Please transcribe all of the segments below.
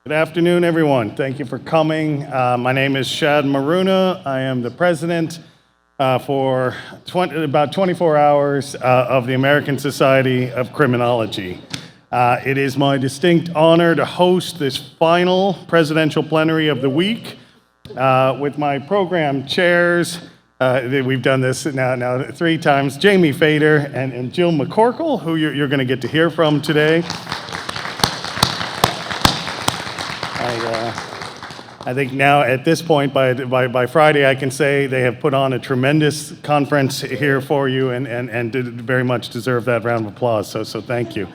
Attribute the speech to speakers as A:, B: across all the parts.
A: Good afternoon, everyone. Thank you for coming. My name is Shad Maruna. I am the president for about 24 hours of the American Society of Criminology. It is my distinct honor to host this final presidential plenary of the week with my program chairs. We've done this now 3 times, Jamie Fader and Jill McCorkle, who you're going to get to hear from today. I think now at this point, by Friday, I can say they have put on a tremendous conference here for you and did very much deserve that round of applause, so thank you.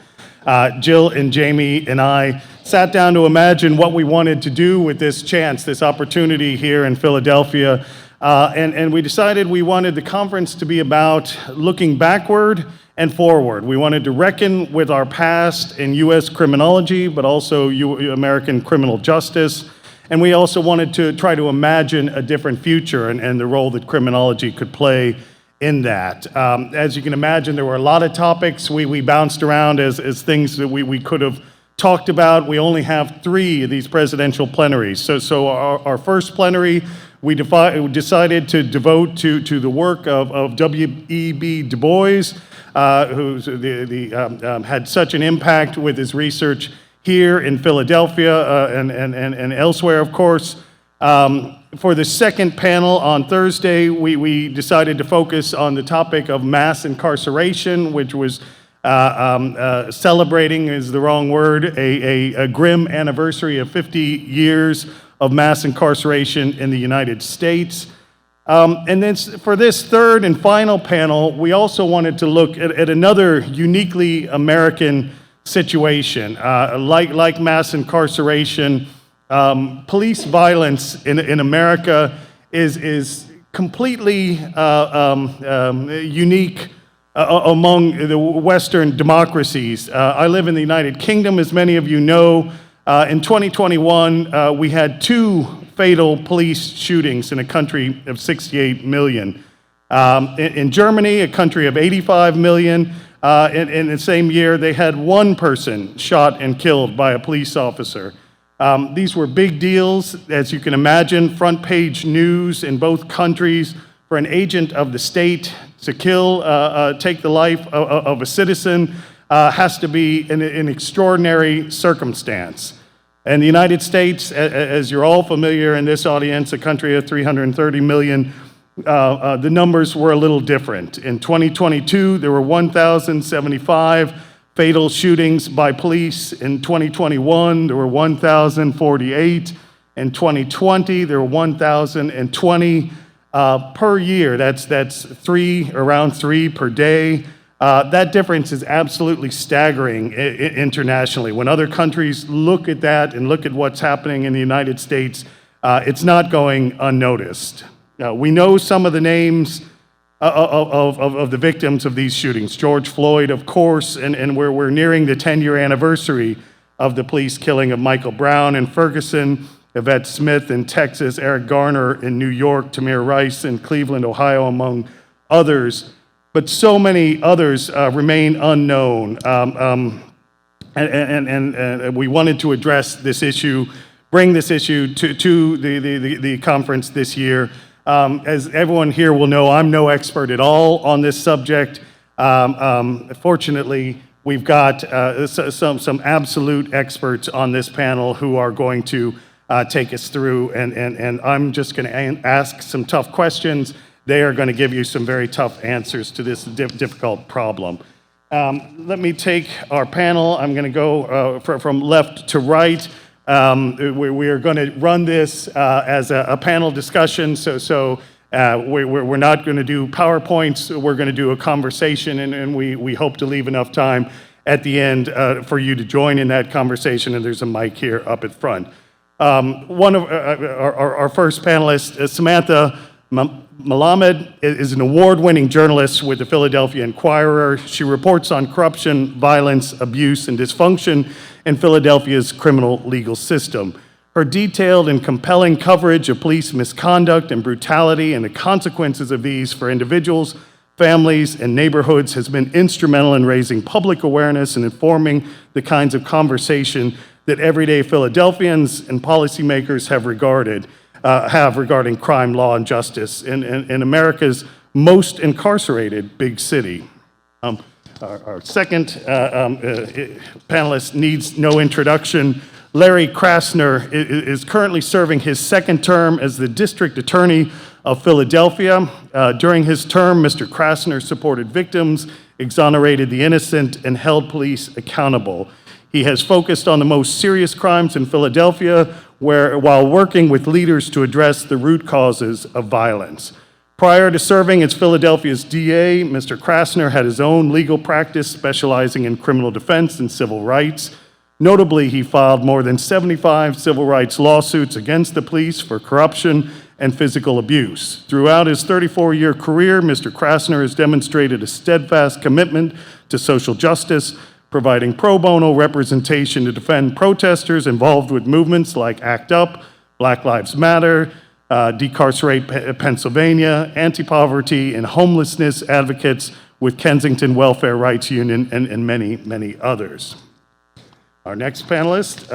A: Jill and Jamie and I sat down to imagine what we wanted to do with this chance, this opportunity here in Philadelphia, and we decided we wanted the conference to be about looking backward and forward. We wanted to reckon with our past in U.S. criminology, but also American criminal justice. And we also wanted to try to imagine a different future and the role that criminology could play in that. As you can imagine, there were a lot of topics we bounced around as things that we could have talked about. We only have 3 of these presidential plenaries. So our first plenary, we decided to devote to the work of W.E.B. Du Bois, who had such an impact with his research here in Philadelphia and elsewhere, of course. For the second panel on Thursday, we decided to focus on the topic of mass incarceration, which was celebrating is the wrong word, a grim anniversary of 50 years of mass incarceration in the United States. And then for this third and final panel, we also wanted to look at another uniquely American situation. Like mass incarceration, police violence in America is completely unique among the Western democracies. I live in the United Kingdom, as many of you know. In 2021, we had 2 fatal police shootings in a country of 68 million. In Germany, a country of 85 million, in the same year, they had 1 person shot and killed by a police officer. These were big deals, as you can imagine, front page news in both countries. For an agent of the state to take the life of a citizen has to be an extraordinary circumstance. And the United States, as you're all familiar in this audience, a country of 330 million, the numbers were a little different. In 2022, there were 1,075 fatal shootings by police. In 2021, there were 1,048. In 2020, there were 1,020 per year. That's around 3 per day. That difference is absolutely staggering internationally. When other countries look at that and look at what's happening in the United States, it's not going unnoticed. We know some of the names of the victims of these shootings. George Floyd, of course, and we're nearing the 10-year anniversary of the police killing of Michael Brown in Ferguson, Yvette Smith in Texas, Eric Garner in New York, Tamir Rice in Cleveland, Ohio, among others. But so many others remain unknown. And we wanted to address this issue, bring this issue to the conference this year. As everyone here will know, I'm no expert at all on this subject. Fortunately, we've got some absolute experts on this panel who are going to take us through, and I'm just going to ask some tough questions. They are going to give you some very tough answers to this difficult problem. Let me take our panel. I'm going to go from left to right. We are going to run this as a panel discussion, so we're not going to do PowerPoints. We're going to do a conversation, and we hope to leave enough time at the end for you to join in that conversation, and there's a mic here up at front. One of our first panelist, Samantha Malamed, is an award-winning journalist with the Philadelphia Inquirer. She reports on corruption, violence, abuse, and dysfunction in Philadelphia's criminal legal system. Her detailed and compelling coverage of police misconduct and brutality and the consequences of these for individuals, families, and neighborhoods has been instrumental in raising public awareness and informing the kinds of conversation that everyday Philadelphians and policymakers have regarding crime, law, and justice in America's most incarcerated big city. Our second panelist needs no introduction. Larry Krasner is currently serving his second term as the District Attorney of Philadelphia. During his term, Mr. Krasner supported victims, exonerated the innocent, and held police accountable. He has focused on the most serious crimes in Philadelphia while working with leaders to address the root causes of violence. Prior to serving as Philadelphia's DA, Mr. Krasner had his own legal practice specializing in criminal defense and civil rights. Notably, he filed more than 75 civil rights lawsuits against the police for corruption and physical abuse. Throughout his 34-year career, Mr. Krasner has demonstrated a steadfast commitment to social justice, providing pro bono representation to defend protesters involved with movements like ACT UP, Black Lives Matter, Decarcerate Pennsylvania, anti-poverty and homelessness advocates with Kensington Welfare Rights Union, and many, many others. Our next panelist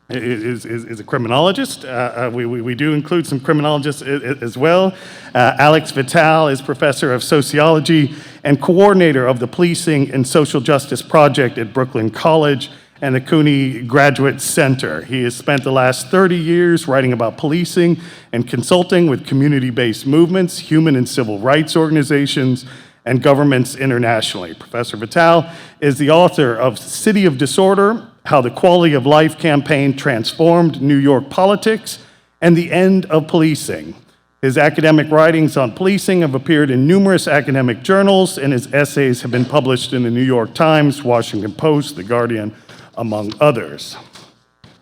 A: is a criminologist. We do include some criminologists as well. Alex Vital is professor of sociology and coordinator of the Policing and Social Justice Project at Brooklyn College and the Cooney Graduate Center. He has spent the last 30 years writing about policing and consulting with community-based movements, human and civil rights organizations, and governments internationally. Professor Vital is the author of City of Disorder, How the Quality of Life Campaign Transformed New York Politics, and The End of Policing. His academic writings on policing have appeared in numerous academic journals, and his essays have been published in the New York Times, Washington Post, The Guardian, among others.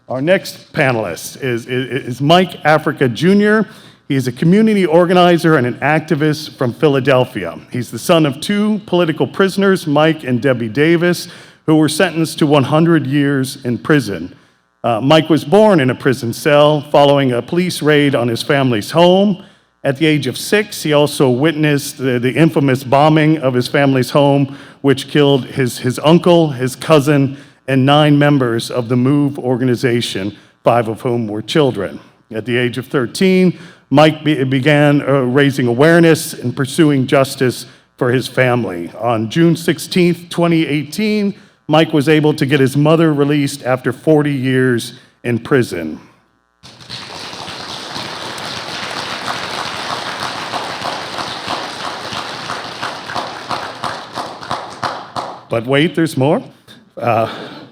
A: Our next panelist is Mike Africa Jr. He is a community organizer and an activist from Philadelphia. He's the son of two political prisoners, Mike and Debbie Davis, who were sentenced to 100 years in prison. Mike was born in a prison cell following a police raid on his family's home. At the age of 6, he also witnessed the infamous bombing of his family's home, which killed his uncle, his cousin, and 9 members of the MOVE organization, 5 of whom were children. At the age of 13, Mike began raising awareness and pursuing justice for his family. On June 16, 2018, Mike was able to get his mother released after 40 years in prison. But wait, there's more.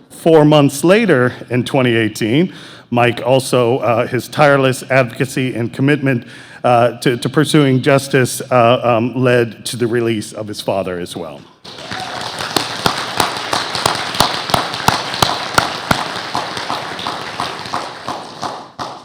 A: 4 months later, in 2018, Mike also, his tireless advocacy and commitment to pursuing justice led to the release of his father as well.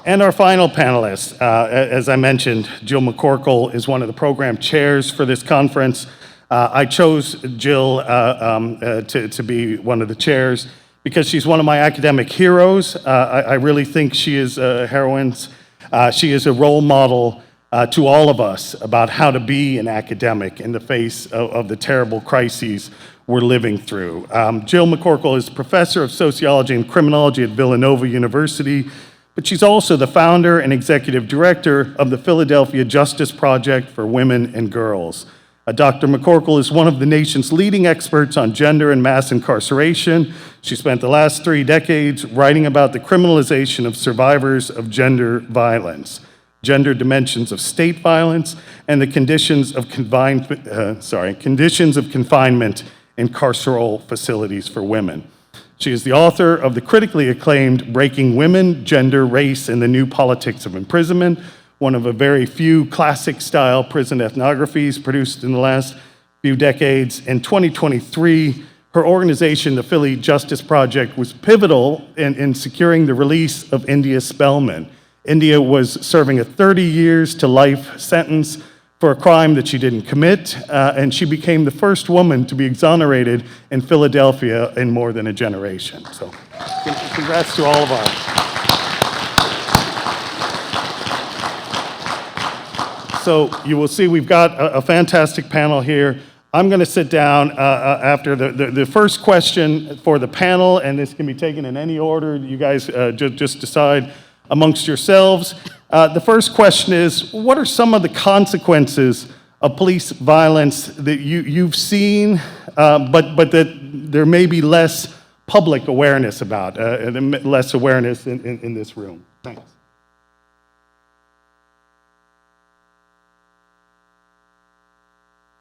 A: And our final panelist, as I mentioned, Jill McCorkle is one of the program chairs for this conference. I chose Jill to be one of the chairs because she's one of my academic heroes. I really think she is a heroine. She is a role model to all of us about how to be an academic in the face of the terrible crises we're living through. Jill McCorkle is professor of sociology and criminology at Villanova University, but she's also the founder and executive director of the Philadelphia Justice Project for Women and Girls. Dr. McCorkle is one of the nation's leading experts on gender and mass incarceration. She spent the last 3 decades writing about the criminalization of survivors of gender violence, gender dimensions of state violence, and the conditions of confinement in carceral facilities for women. She is the author of the critically acclaimed Breaking Women, Gender, Race, and the New Politics of Imprisonment, one of a very few classic-style prison ethnographies produced in the last few decades. In 2023, her organization, the Philly Justice Project, was pivotal in securing the release of India Spellman. India was serving a 30 years to life sentence for a crime that she didn't commit, and she became the first woman to be exonerated in Philadelphia in more than a generation. So congrats to all of us. So you will see we've got a fantastic panel here. I'm going to sit down after the first question for the panel, and this can be taken in any order. You guys just decide amongst yourselves. The first question is, what are some of the consequences of police violence that you've seen, but that there may be less public awareness about, less awareness in this room? Thanks.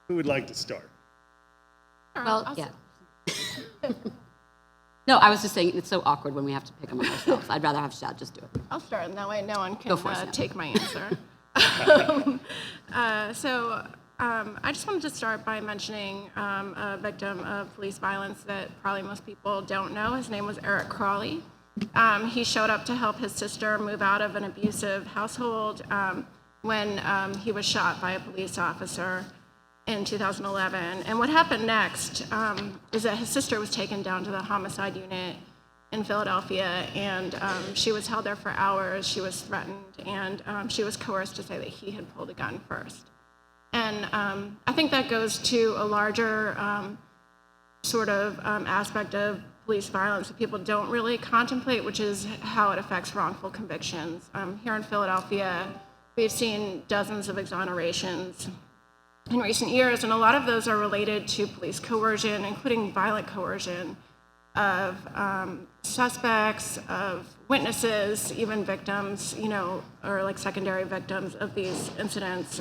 A: Who would like to start?
B: Well, yeah. No, I was just saying it's so awkward when we have to pick among ourselves. I'd rather have Shad just do it.
C: I'll start, and that way no one can take my answer. I just wanted to start by mentioning a victim of police violence that probably most people don't know. His name was Eric Crawley. He showed up to help his sister move out of an abusive household when he was shot by a police officer in 2011. And what happened next is that his sister was taken down to the homicide unit in Philadelphia, and she was held there for hours. She was threatened, and she was coerced to say that he had pulled a gun first. And I think that goes to a larger aspect of police violence that people don't really contemplate, which is how it affects wrongful convictions. Here in Philadelphia, we've seen dozens of exonerations in recent years, and a lot of those are related to police coercion, including violent coercion of suspects, of witnesses, even victims, or like secondary victims of these incidents.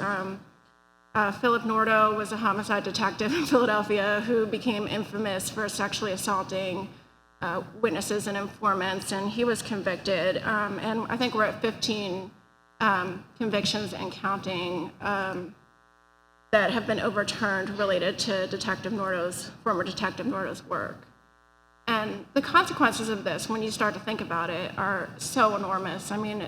C: Philip Nordo was a homicide detective in Philadelphia who became infamous for sexually assaulting witnesses and informants, and he was convicted. And I think we're at 15 convictions and counting that have been overturned related to former Detective Nordo's work. And the consequences of this, when you start to think about it, are so enormous. I mean,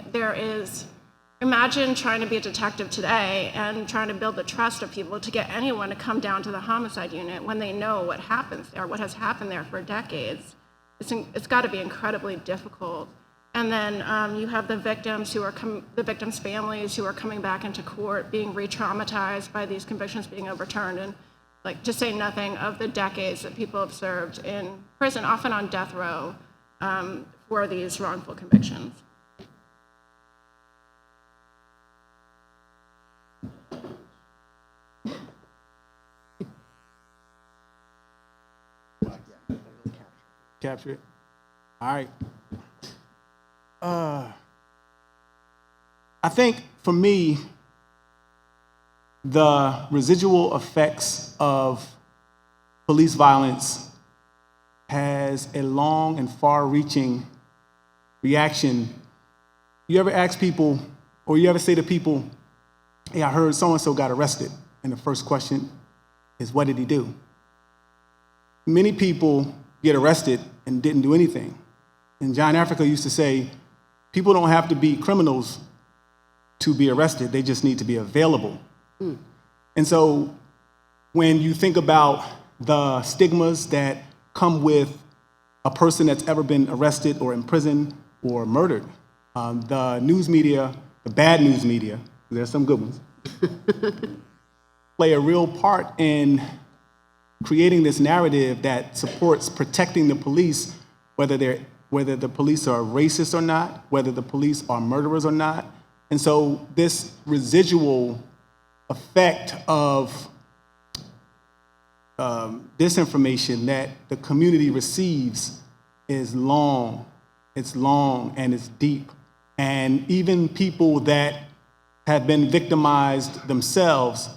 C: imagine trying to be a detective today and trying to build the trust of people to get anyone to come down to the homicide unit when they know what happens there, what has happened there for decades. It's got to be incredibly difficult. And then you have the victims the victims' families who are coming back into court, being re-traumatized by these convictions being overturned, and to say nothing of the decades that people have served in prison, often on death row, for these wrongful convictions.
D: Capture it. All right. I think for me, the residual effects of police violence has a long and far-reaching reaction. You ever ask people, or you ever say to people, hey, I heard so-and-so got arrested, and the first question is, what did he do? Many people get arrested and didn't do anything. And John Africa used to say, people don't have to be criminals to be arrested, they just need to be available. And so when you think about the stigmas that come with a person that's ever been arrested or in prison or murdered, the news media, the bad news media, there's some good ones, play a real part in creating this narrative that supports protecting the police, whether the police are racist or not, whether the police are murderers or not. And so this residual effect of disinformation that the community receives is long, and it's deep. And even people that have been victimized themselves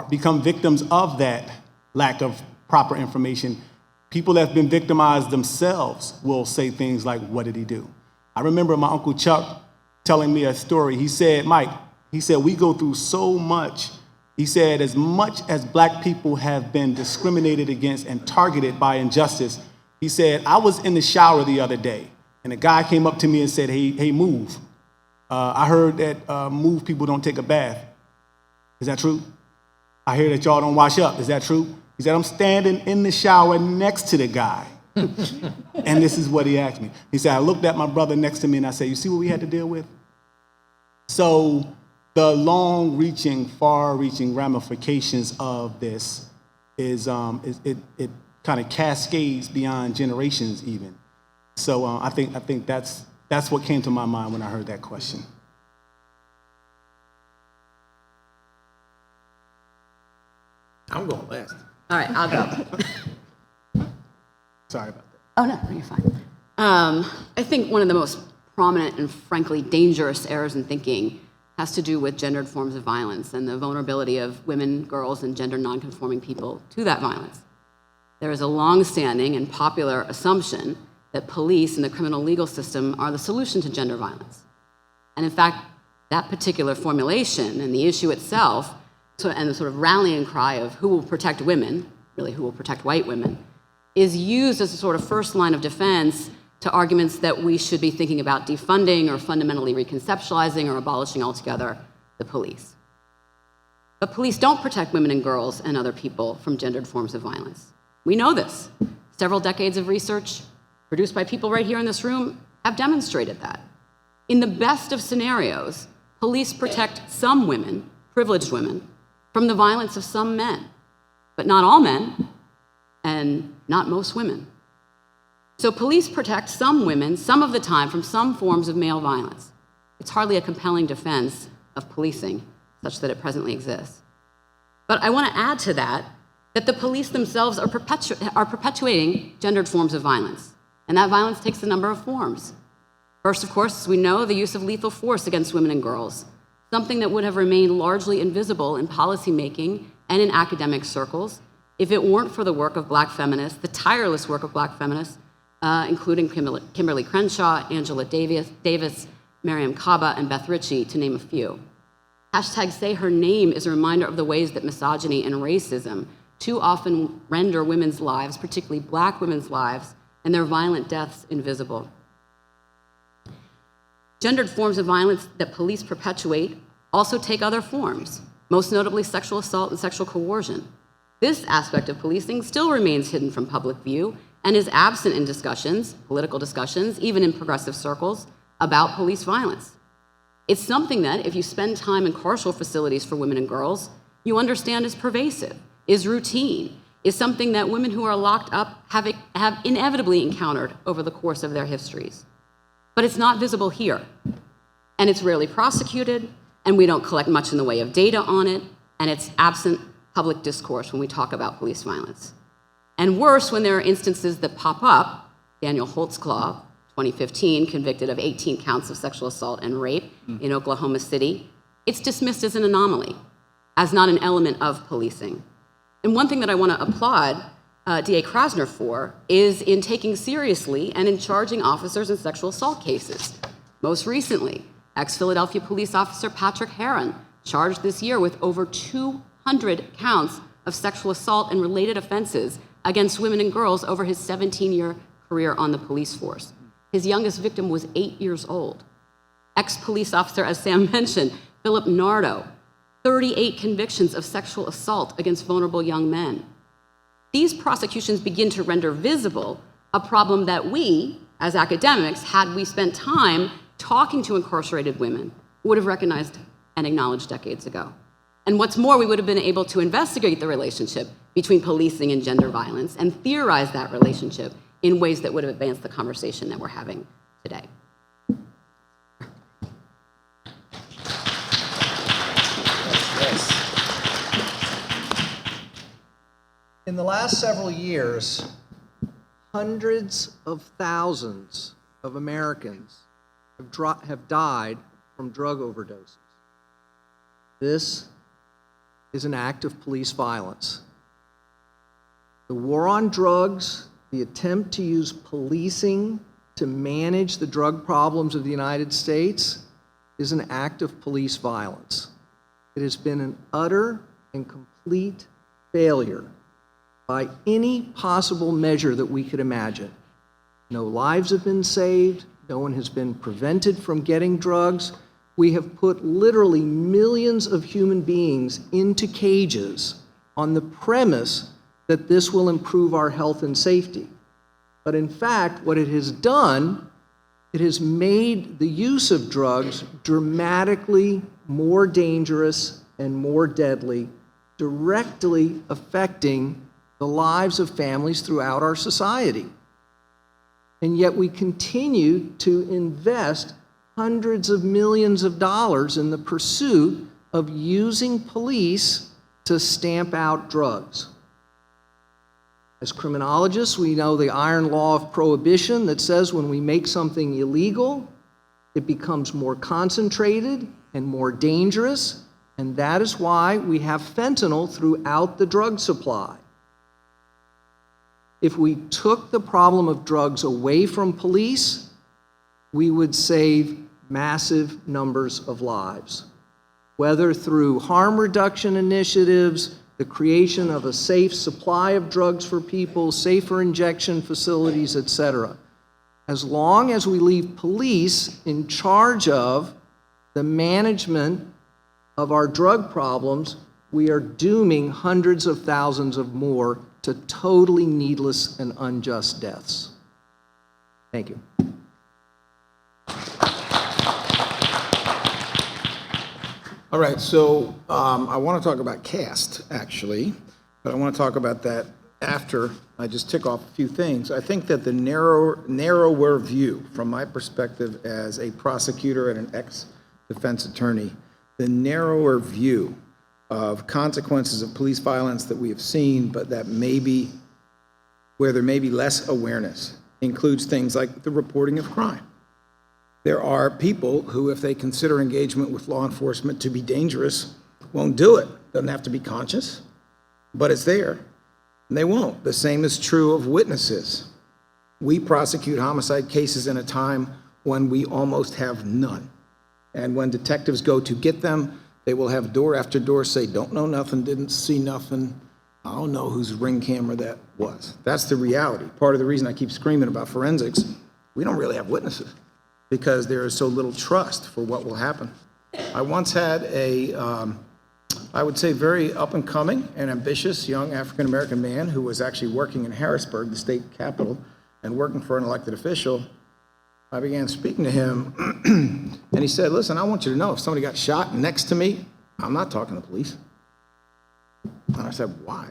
D: become victims of that lack of proper information. People that have been victimized themselves will say things like, what did he do? I remember my Uncle Chuck telling me a story. He said, Mike, we go through so much. He said, as much as black people have been discriminated against and targeted by injustice, he said, I was in the shower the other day, and a guy came up to me and said, hey, move. I heard that move people don't take a bath. Is that true? I hear that y'all don't wash up. Is that true? He said, I'm standing in the shower next to the guy. And this is what he asked me. He said, I looked at my brother next to me and I said, you see what we had to deal with? So the long-reaching, far-reaching ramifications of this it kind of cascades beyond generations even. So I think that's what came to my mind when I heard that question.
E: I'm going last.
B: All right, I'll go.
D: Sorry about that.
B: Oh, no, you're fine. I think one of the most prominent and frankly dangerous errors in thinking has to do with gendered forms of violence and the vulnerability of women, girls, and gender nonconforming people to that violence. There is a long-standing and popular assumption that police and the criminal legal system are the solution to gender violence. And in fact, that particular formulation and the issue itself, and the sort of rallying cry of who will protect women, really who will protect white women, is used as a sort of first line of defense to arguments that we should be thinking about defunding or fundamentally reconceptualizing or abolishing altogether the police. But police don't protect women and girls and other people from gendered forms of violence. We know this. Several decades of research produced by people right here in this room have demonstrated that. In the best of scenarios, police protect some women, privileged women, from the violence of some men, but not all men, and not most women. So police protect some women some of the time from some forms of male violence. It's hardly a compelling defense of policing, such that it presently exists. But I want to add to that the police themselves are perpetuating gendered forms of violence, and that violence takes a number of forms. First, of course, as we know, the use of lethal force against women and girls, something that would have remained largely invisible in policymaking and in academic circles if it weren't for the work of Black feminists, the tireless work of Black feminists, including Kimberly Crenshaw, Angela Davis, Miriam Kaba, and Beth Ritchie, to name a few. Hashtag Say Her Name is a reminder of the ways that misogyny and racism too often render women's lives, particularly Black women's lives, and their violent deaths invisible. Gendered forms of violence that police perpetuate also take other forms, most notably sexual assault and sexual coercion. This aspect of policing still remains hidden from public view and is absent in discussions, political discussions, even in progressive circles, about police violence. It's something that, if you spend time in carceral facilities for women and girls, you understand is pervasive, is routine, is something that women who are locked up have inevitably encountered over the course of their histories. But it's not visible here, and it's rarely prosecuted, and we don't collect much in the way of data on it, and it's absent public discourse when we talk about police violence. And worse, when there are instances that pop up, Daniel Holtzclaw, 2015, convicted of 18 counts of sexual assault and rape in Oklahoma City, it's dismissed as an anomaly, as not an element of policing. And one thing that I want to applaud D.A. Krasner for is in taking seriously and in charging officers in sexual assault cases. Most recently, ex-Philadelphia police officer Patrick Heron charged this year with over 200 counts of sexual assault and related offenses against women and girls over his 17-year career on the police force. His youngest victim was 8 years old. Ex-police officer, as Sam mentioned, Philip Nardo, 38 convictions of sexual assault against vulnerable young men. These prosecutions begin to render visible a problem that we, as academics, had we spent time talking to incarcerated women, would have recognized and acknowledged decades ago. And what's more, we would have been able to investigate the relationship between policing and gender violence and theorize that relationship in ways that would have advanced the conversation that we're having today.
F: In the last several years, hundreds of thousands of Americans have died from drug overdoses. This is an act of police violence. The war on drugs, the attempt to use policing to manage the drug problems of the United States, is an act of police violence. It has been an utter and complete failure by any possible measure that we could imagine. No lives have been saved. No one has been prevented from getting drugs. We have put literally millions of human beings into cages on the premise that this will improve our health and safety. But in fact, what it has done, it has made the use of drugs dramatically more dangerous and more deadly directly affecting the lives of families throughout our society. And yet we continue to invest hundreds of millions of dollars in the pursuit of using police to stamp out drugs. As criminologists, we know the iron law of prohibition that says when we make something illegal, it becomes more concentrated and more dangerous, and that is why we have fentanyl throughout the drug supply. If we took the problem of drugs away from police, we would save massive numbers of lives, whether through harm reduction initiatives, the creation of a safe supply of drugs for people, safer injection facilities, etc. As long as we leave police in charge of the management of our drug problems, we are dooming hundreds of thousands of more to totally needless and unjust deaths. Thank you.
E: All right, so I want to talk about caste, actually, but I want to talk about that after I just tick off a few things. I think that the narrower view, from my perspective as a prosecutor and an ex-defense attorney, the narrower view of consequences of police violence that we have seen, but that maybe, where there may be less awareness, includes things like the reporting of crime. There are people who, if they consider engagement with law enforcement to be dangerous, won't do it. Doesn't have to be conscious, but it's there, and they won't. The same is true of witnesses. We prosecute homicide cases in a time when we almost have none. And when detectives go to get them, they will have door after door say, don't know nothing, didn't see nothing, I don't know whose ring camera that was. That's the reality. Part of the reason I keep screaming about forensics, we don't really have witnesses because there is so little trust for what will happen. I once had a, I would say, very up-and-coming and ambitious young African-American man who was actually working in Harrisburg, the state capital, and working for an elected official. I began speaking to him, and he said, listen, I want you to know if somebody got shot next to me, I'm not talking to the police. And I said, why?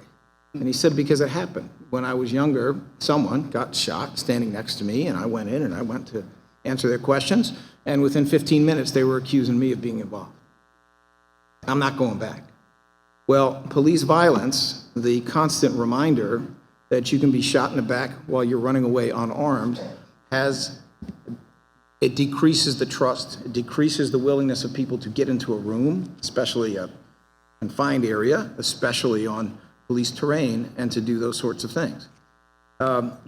E: And he said, because it happened. When I was younger, someone got shot standing next to me, and I went in and I went to answer their questions, and within 15 minutes, they were accusing me of being involved. I'm not going back. Well, police violence, the constant reminder that you can be shot in the back while you're running away unarmed, it decreases the trust, it decreases the willingness of people to get into a room, especially a confined area, especially on police terrain, and to do those sorts of things.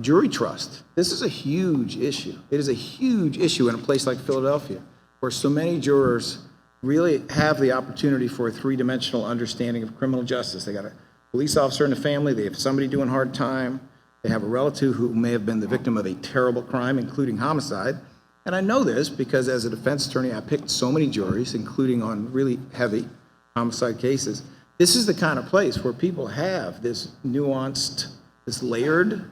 E: Jury trust. This is a huge issue. It is a huge issue in a place like Philadelphia, where so many jurors really have the opportunity for a three-dimensional understanding of criminal justice. They got a police officer in the family, they have somebody doing hard time, they have a relative who may have been the victim of a terrible crime, including homicide. And I know this because as a defense attorney, I picked so many juries, including on really heavy homicide cases. This is the kind of place where people have this nuanced, this layered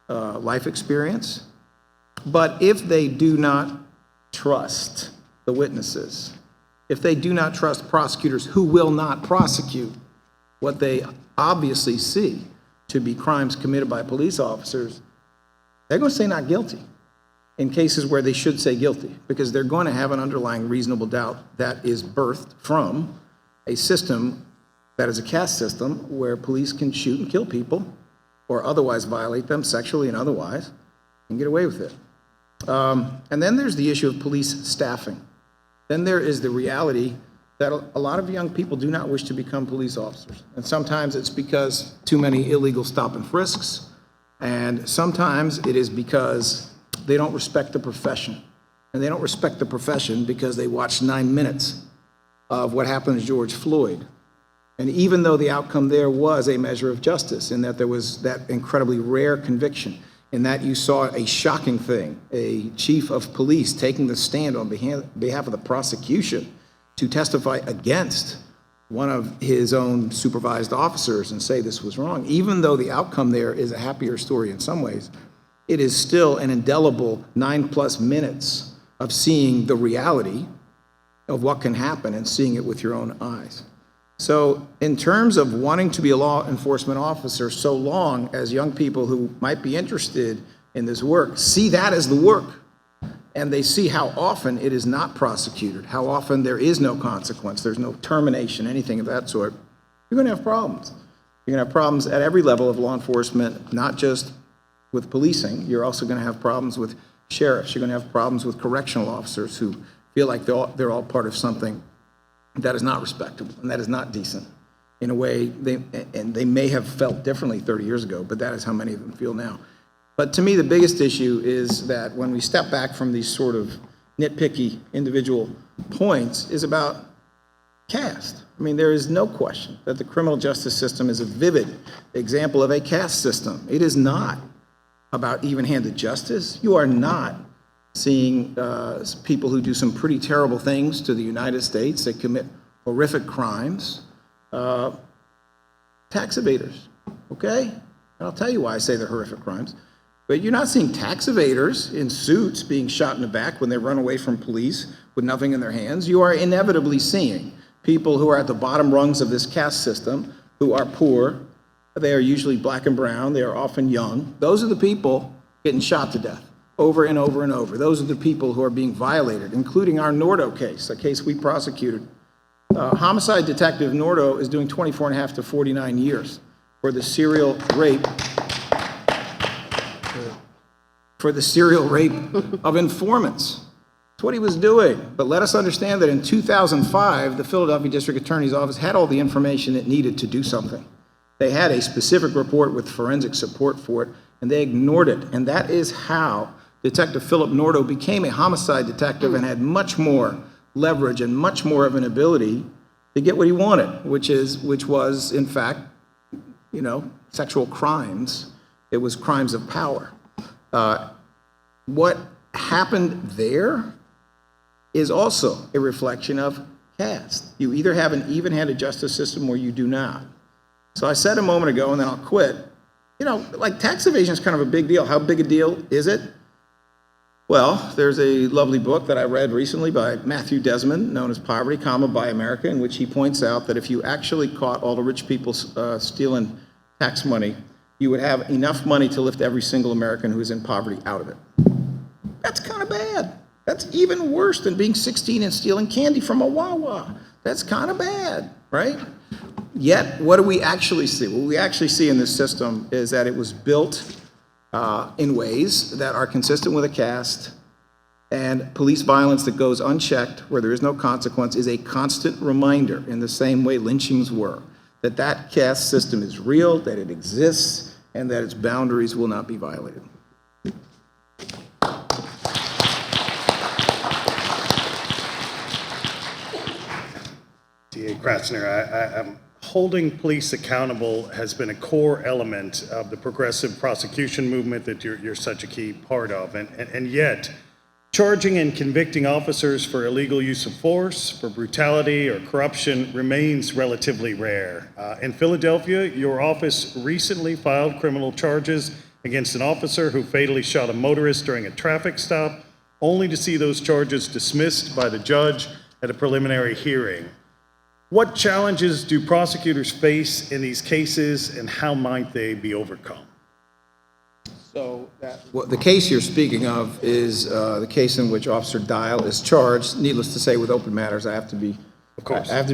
E: life experience. But if they do not trust the witnesses, if they do not trust prosecutors who will not prosecute what they obviously see to be crimes committed by police officers, they're going to say not guilty in cases where they should say guilty, because they're going to have an underlying reasonable doubt that is birthed from a system that is a caste system where police can shoot and kill people or otherwise violate them sexually and otherwise and get away with it. And then there's the issue of police staffing. Then there is the reality that a lot of young people do not wish to become police officers. And sometimes it's because too many illegal stop and frisks, and sometimes it is because they don't respect the profession. And they don't respect the profession because they watched 9 minutes of what happened to George Floyd. And even though the outcome there was a measure of justice, in that there was that incredibly rare conviction, in that you saw a shocking thing, a chief of police taking the stand on behalf of the prosecution to testify against one of his own supervised officers and say this was wrong. Even though the outcome there is a happier story in some ways, it is still an indelible 9+ minutes of seeing the reality of what can happen and seeing it with your own eyes. So in terms of wanting to be a law enforcement officer, so long as young people who might be interested in this work see that as the work, and they see how often it is not prosecuted, how often there is no consequence, there's no termination, anything of that sort, you're going to have problems. You're going to have problems at every level of law enforcement, not just with policing. You're also going to have problems with sheriffs. You're going to have problems with correctional officers who feel like they're all part of something that is not respectable and that is not decent in a way they may have felt differently 30 years ago, but that is how many of them feel now. But to me, the biggest issue is that when we step back from these sort of nitpicky individual points is about caste. I mean, there is no question that the criminal justice system is a vivid example of a caste system. It is not about even-handed justice. You are not seeing people who do some pretty terrible things to the United States, that commit horrific crimes, tax evaders, okay? And I'll tell you why I say they're horrific crimes. But you're not seeing tax evaders in suits being shot in the back when they run away from police with nothing in their hands. You are inevitably seeing people who are at the bottom rungs of this caste system, who are poor. They are usually black and brown. They are often young. Those are the people getting shot to death over and over and over. Those are the people who are being violated, including our Nordo case, a case we prosecuted. Homicide detective Nordo is doing 24 and a half to 49 years for the serial rape of informants. That's what he was doing. But let us understand that in 2005, the Philadelphia District Attorney's Office had all the information it needed to do something. They had a specific report with forensic support for it, and they ignored it. And that is how Detective Philip Nordo became a homicide detective and had much more leverage and much more of an ability to get what he wanted, which was, in fact, sexual crimes. It was crimes of power. What happened there is also a reflection of caste. You either have an even-handed justice system or you do not. So I said a moment ago, and then I'll quit, like tax evasion is kind of a big deal. How big a deal is it? Well, there's a lovely book that I read recently by Matthew Desmond, known as Poverty, Buy America, in which he points out that if you actually caught all the rich people stealing tax money, you would have enough money to lift every single American who is in poverty out of it. That's kind of bad. That's even worse than being 16 and stealing candy from a Wawa. That's kind of bad, right? Yet, what do we actually see? What we actually see in this system is that it was built in ways that are consistent with a caste, and police violence that goes unchecked, where there is no consequence, is a constant reminder, in the same way lynchings were, that caste system is real, that it exists, and that its boundaries will not be violated.
A: D.A. Kratzner, I'm holding police accountable has been a core element of the progressive prosecution movement that you're such a key part of. And yet, charging and convicting officers for illegal use of force, for brutality or corruption remains relatively rare. In Philadelphia, your office recently filed criminal charges against an officer who fatally shot a motorist during a traffic stop, only to see those charges dismissed by the judge at a preliminary hearing. What challenges do prosecutors face in these cases, and how might they be overcome?
E: So the case you're speaking of is the case in which Officer Dial is charged. Needless to say, with open matters, I have to be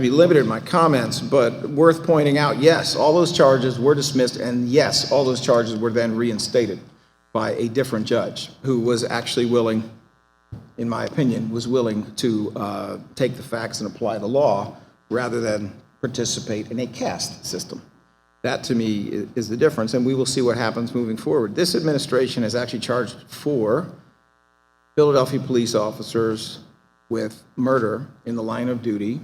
E: limited in my comments, but worth pointing out, yes, all those charges were dismissed, and yes, all those charges were then reinstated by a different judge who was actually willing, in my opinion, to take the facts and apply the law rather than participate in a caste system. That, to me, is the difference, and we will see what happens moving forward. This administration has actually charged 4 Philadelphia police officers with murder in the line of duty.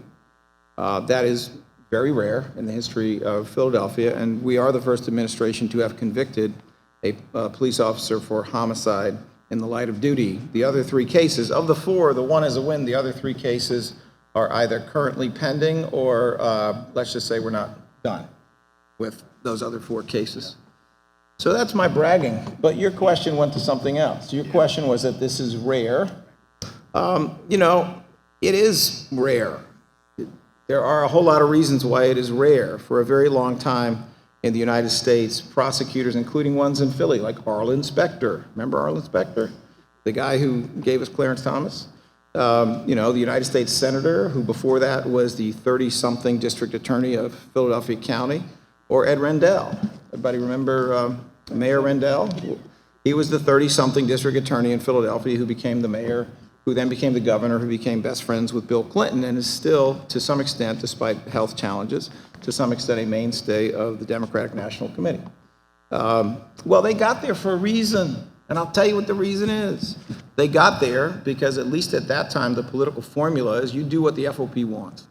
E: That is very rare in the history of Philadelphia, and we are the first administration to have convicted a police officer for homicide in the line of duty. The other 3 cases, of the 4, the one is a win. The other 3 cases are either currently pending or let's just say we're not done with those other 4 cases. So that's my bragging, but your question went to something else. Your question was that this is rare. It is rare. There are a whole lot of reasons why it is rare. For a very long time in the United States, prosecutors, including ones in Philly, like Arlen Specter. Remember Arlen Specter? The guy who gave us Clarence Thomas? You know, the United States Senator, who before that was the 30-something district attorney of Philadelphia County, or Ed Rendell. Everybody remember Mayor Rendell? He was the 30-something district attorney in Philadelphia who became the mayor, who then became the governor, who became best friends with Bill Clinton, and is still, to some extent, despite health challenges, to some extent a mainstay of the Democratic National Committee. Well, they got there for a reason, and I'll tell you what the reason is. They got there because, at least at that time, the political formula is you do what the FOP wants.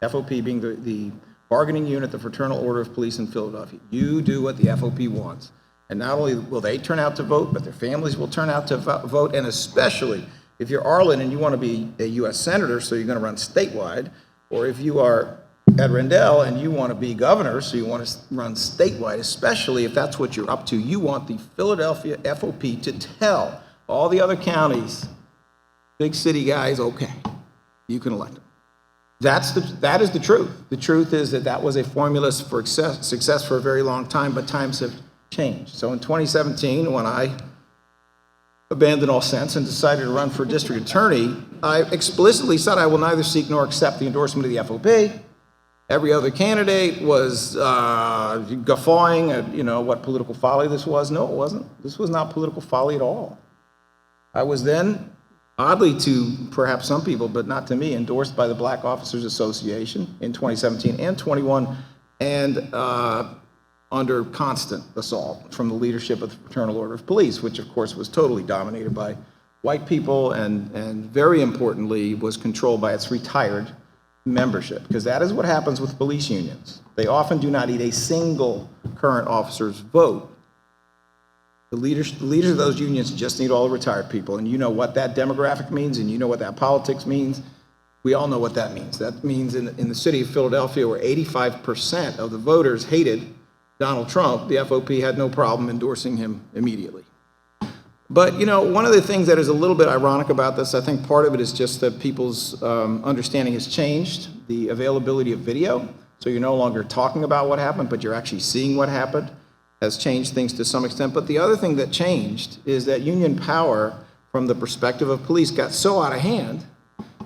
E: FOP being the bargaining unit, the Fraternal Order of Police in Philadelphia. You do what the FOP wants. And not only will they turn out to vote, but their families will turn out to vote, and especially if you're Arlen and you want to be a U.S. Senator, so you're going to run statewide, or if you are Ed Rendell and you want to be governor, so you want to run statewide, especially if that's what you're up to, you want the Philadelphia FOP to tell all the other counties, big city guys, okay, you can elect them. That is the truth. The truth is that was a formula for success for a very long time, but times have changed. So in 2017, when I abandoned all sense and decided to run for district attorney, I explicitly said I will neither seek nor accept the endorsement of the FOP. Every other candidate was guffawing at, you know, what political folly this was. No, it wasn't. This was not political folly at all. I was then, oddly to perhaps some people, but not to me, endorsed by the Black Officers Association in 2017 and 21, and under constant assault from the leadership of the Fraternal Order of Police, which of course was totally dominated by white people and very importantly was controlled by its retired membership, because that is what happens with police unions. They often do not need a single current officer's vote. The leaders of those unions just need all the retired people, and you know what that demographic means, and you know what that politics means. We all know what that means. That means in the city of Philadelphia, where 85% of the voters hated Donald Trump, the FOP had no problem endorsing him immediately. But, you know, one of the things that is a little bit ironic about this, I think part of it is just that people's understanding has changed, the availability of video. So you're no longer talking about what happened, but you're actually seeing what happened, has changed things to some extent. But the other thing that changed is that union power, from the perspective of police, got so out of hand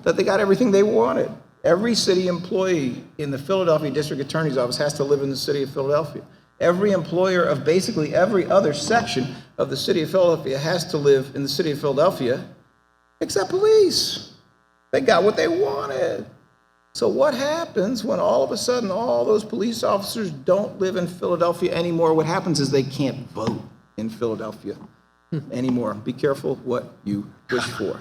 E: that they got everything they wanted. Every city employee in the Philadelphia District Attorney's Office has to live in the city of Philadelphia. Every employer of basically every other section of the city of Philadelphia has to live in the city of Philadelphia, except police. They got what they wanted. So what happens when all of a sudden all those police officers don't live in Philadelphia anymore? What happens is they can't vote in Philadelphia anymore. Be careful what you wish for.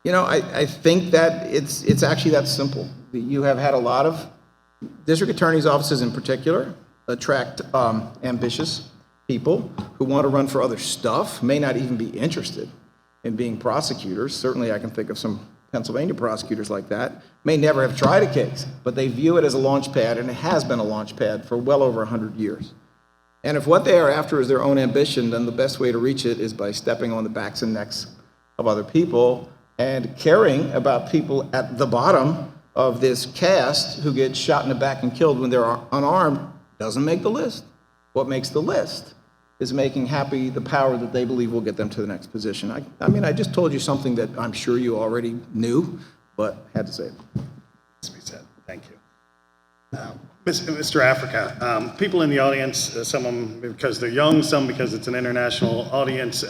E: You know, I think that it's actually that simple. You have had a lot of district attorneys' offices in particular attract ambitious people who want to run for other stuff, may not even be interested in being prosecutors. Certainly I can think of some Pennsylvania prosecutors like that, may never have tried a case, but they view it as a launch pad, and it has been a launch pad for well over 100 years. And if what they are after is their own ambition, then the best way to reach it is by stepping on the backs and necks of other people and caring about people at the bottom of this cast who get shot in the back and killed when they're unarmed. Doesn't make the list. What makes the list is making happy the power that they believe will get them to the next position. I mean, I just told you something that I'm sure you already knew, but had to say it.
A: As we said, thank you. Mr. Africa, people in the audience, some of them because they're young, some because it's an international audience,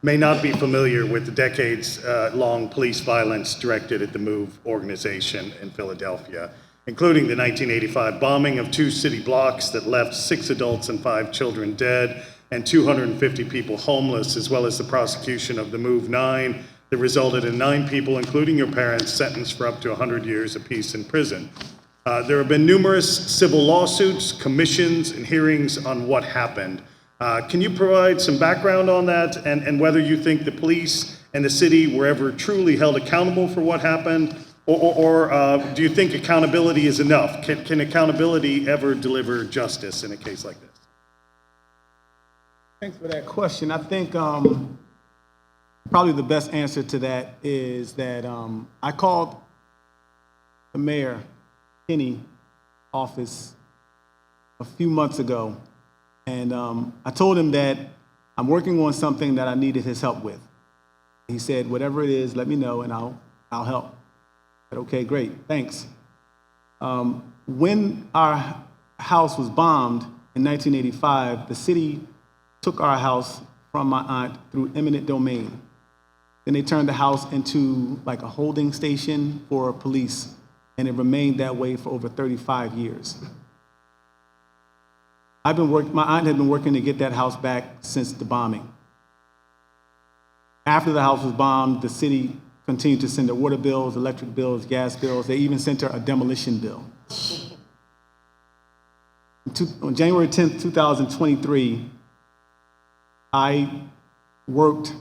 A: may not be familiar with the decades-long police violence directed at the MOVE organization in Philadelphia, including the 1985 bombing of 2 city blocks that left 6 adults and 5 children dead and 250 people homeless, as well as the prosecution of the MOVE 9 that resulted in 9 people, including your parents, sentenced for up to 100 years apiece in prison. There have been numerous civil lawsuits, commissions, and hearings on what happened. Can you provide some background on that and whether you think the police and the city were ever truly held accountable for what happened, or do you think accountability is enough? Can accountability ever deliver justice in a case like this?
D: Thanks for that question. I think probably the best answer to that is that I called the mayor, Kenny, office a few months ago, and I told him that I'm working on something that I needed his help with. He said, whatever it is, let me know and I'll help. I said, okay, great, thanks. When our house was bombed in 1985, the city took our house from my aunt through eminent domain. Then they turned the house into like a holding station for police, and it remained that way for over 35 years. My aunt had been working to get that house back since the bombing. After the house was bombed, the city continued to send her water bills, electric bills, gas bills. They even sent her a demolition bill. On January 10th, 2023, I worked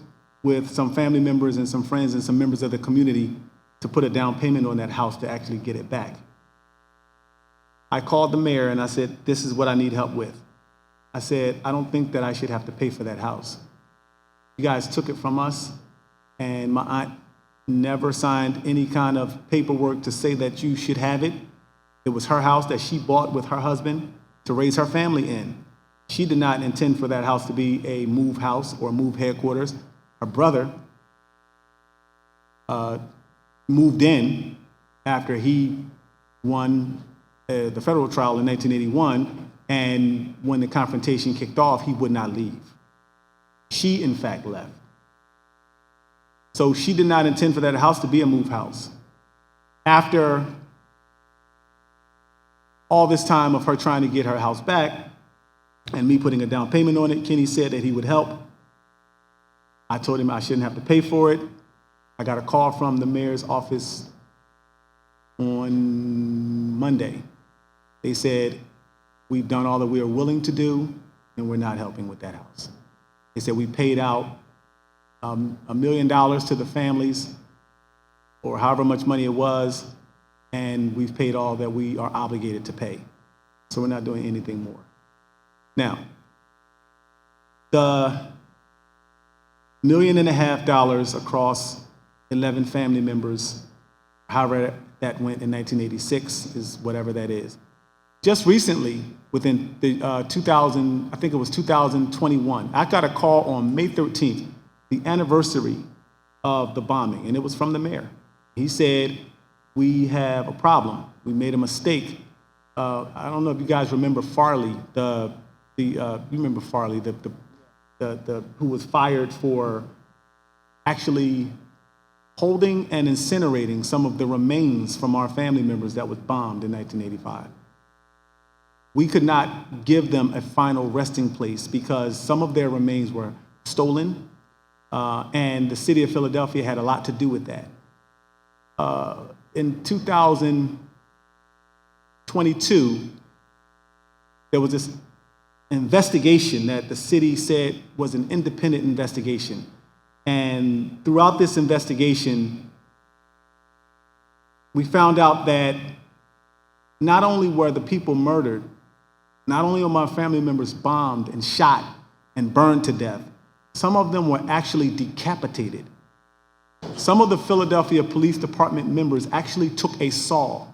D: with some family members and some friends and some members of the community to put a down payment on that house to actually get it back. I called the mayor and I said, this is what I need help with. I said, I don't think that I should have to pay for that house. You guys took it from us, and my aunt never signed any kind of paperwork to say that you should have it. It was her house that she bought with her husband to raise her family in. She did not intend for that house to be a move house or move headquarters. Her brother moved in after he won the federal trial in 1981, and when the confrontation kicked off, he would not leave. She, in fact, left. So she did not intend for that house to be a move house. After all this time of her trying to get her house back and me putting a down payment on it, Kenny said that he would help. I told him I shouldn't have to pay for it. I got a call from the mayor's office on Monday. They said, we've done all that we are willing to do, and we're not helping with that house. They said we paid out $1 million to the families, or however much money it was, and we've paid all that we are obligated to pay. So we're not doing anything more. Now, the $1.5 million across 11 family members, however that went in 1986, is whatever that is. Just recently, within the 2021, I got a call on May 13th, the anniversary of the bombing, and it was from the mayor. He said, we have a problem. We made a mistake. I don't know if you guys remember Farley, you remember Farley, who was fired for actually holding and incinerating some of the remains from our family members that was bombed in 1985. We could not give them a final resting place because some of their remains were stolen, and the city of Philadelphia had a lot to do with that. In 2022, there was this investigation that the city said was an independent investigation. And throughout this investigation, we found out that not only were the people murdered, not only were my family members bombed and shot and burned to death, some of them were actually decapitated. Some of the Philadelphia Police Department members actually took a saw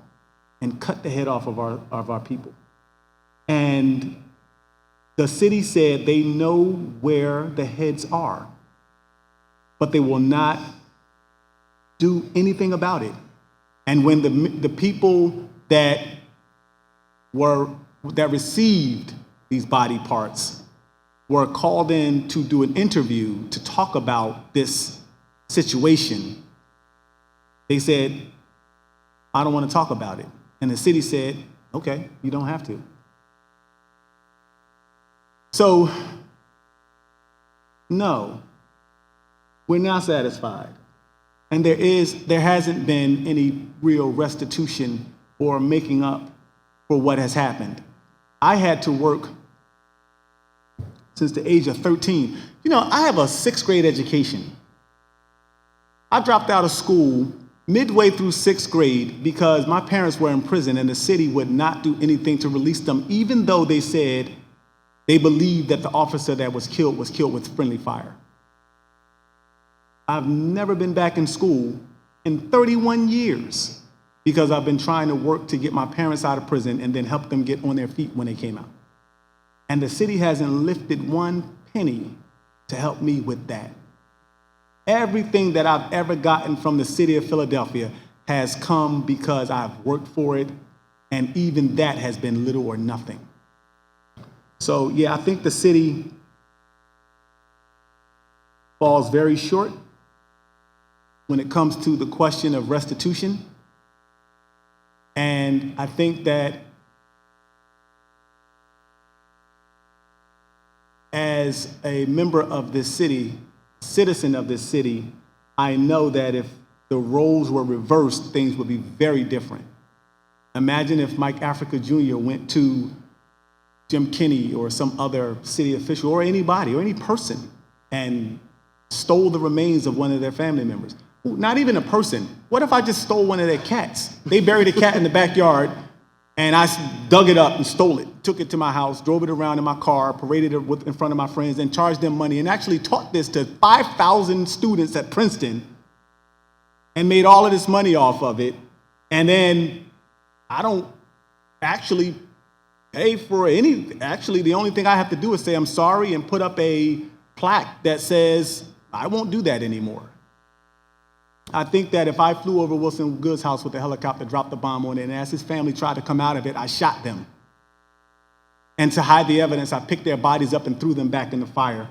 D: and cut the head off of our people. And the city said they know where the heads are, but they will not do anything about it. And when the people that received these body parts were called in to do an interview to talk about this situation, they said, I don't want to talk about it. And the city said, okay, you don't have to. So, no, we're not satisfied. And there hasn't been any real restitution or making up for what has happened. I had to work since the age of 13. You know, I have a 6th grade education. I dropped out of school midway through 6th grade because my parents were in prison and the city would not do anything to release them, even though they said they believed that the officer that was killed with friendly fire. I've never been back in school in 31 years. because I've been trying to work to get my parents out of prison and then help them get on their feet when they came out. And the city hasn't lifted one penny to help me with that. Everything that I've ever gotten from the city of Philadelphia has come because I've worked for it, and even that has been little or nothing. So yeah, I think the city falls very short when it comes to the question of restitution. And I think that as a member of this city, citizen of this city, I know that if the roles were reversed, things would be very different. Imagine if Mike Africa Jr. went to Jim Kinney or some other city official or anybody or any person and stole the remains of one of their family members. Not even a person. What if I just stole one of their cats? They buried a cat in the backyard, and I dug it up and stole it, took it to my house, drove it around in my car, paraded it in front of my friends, and charged them money, and actually taught this to 5,000 students at Princeton, and made all of this money off of it. And then I don't actually pay for actually the only thing I have to do is say I'm sorry and put up a plaque that says I won't do that anymore. I think that if I flew over Wilson Good's house with a helicopter, dropped the bomb on it, and as his family tried to come out of it, I shot them. And to hide the evidence, I picked their bodies up and threw them back in the fire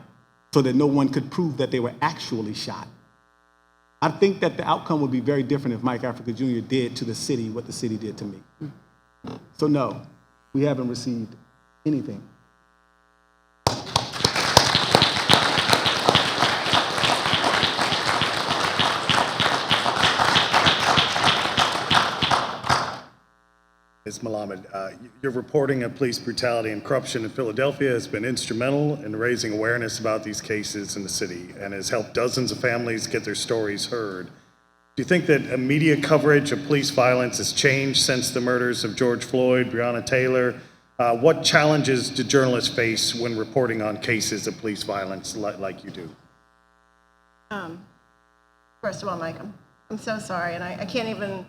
D: so that no one could prove that they were actually shot. I think that the outcome would be very different if Mike Africa Jr. did to the city what the city did to me. So no, we haven't received anything.
A: Ms. Malamed, your reporting of police brutality and corruption in Philadelphia has been instrumental in raising awareness about these cases in the city and has helped dozens of families get their stories heard. Do you think that media coverage of police violence has changed since the murders of George Floyd, Breonna Taylor? What challenges do journalists face when reporting on cases of police violence like you do?
C: First of all, Mike, I'm so sorry, and I can't even,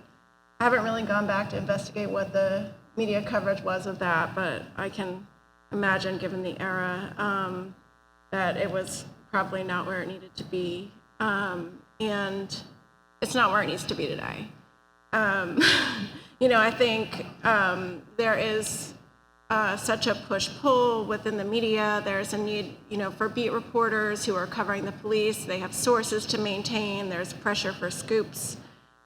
C: I haven't really gone back to investigate what the media coverage was of that, but I can imagine, given the era, that it was probably not where it needed to be, and it's not where it needs to be today. I think there is such a push-pull within the media. There's a need, for beat reporters who are covering the police. They have sources to maintain. There's pressure for scoops.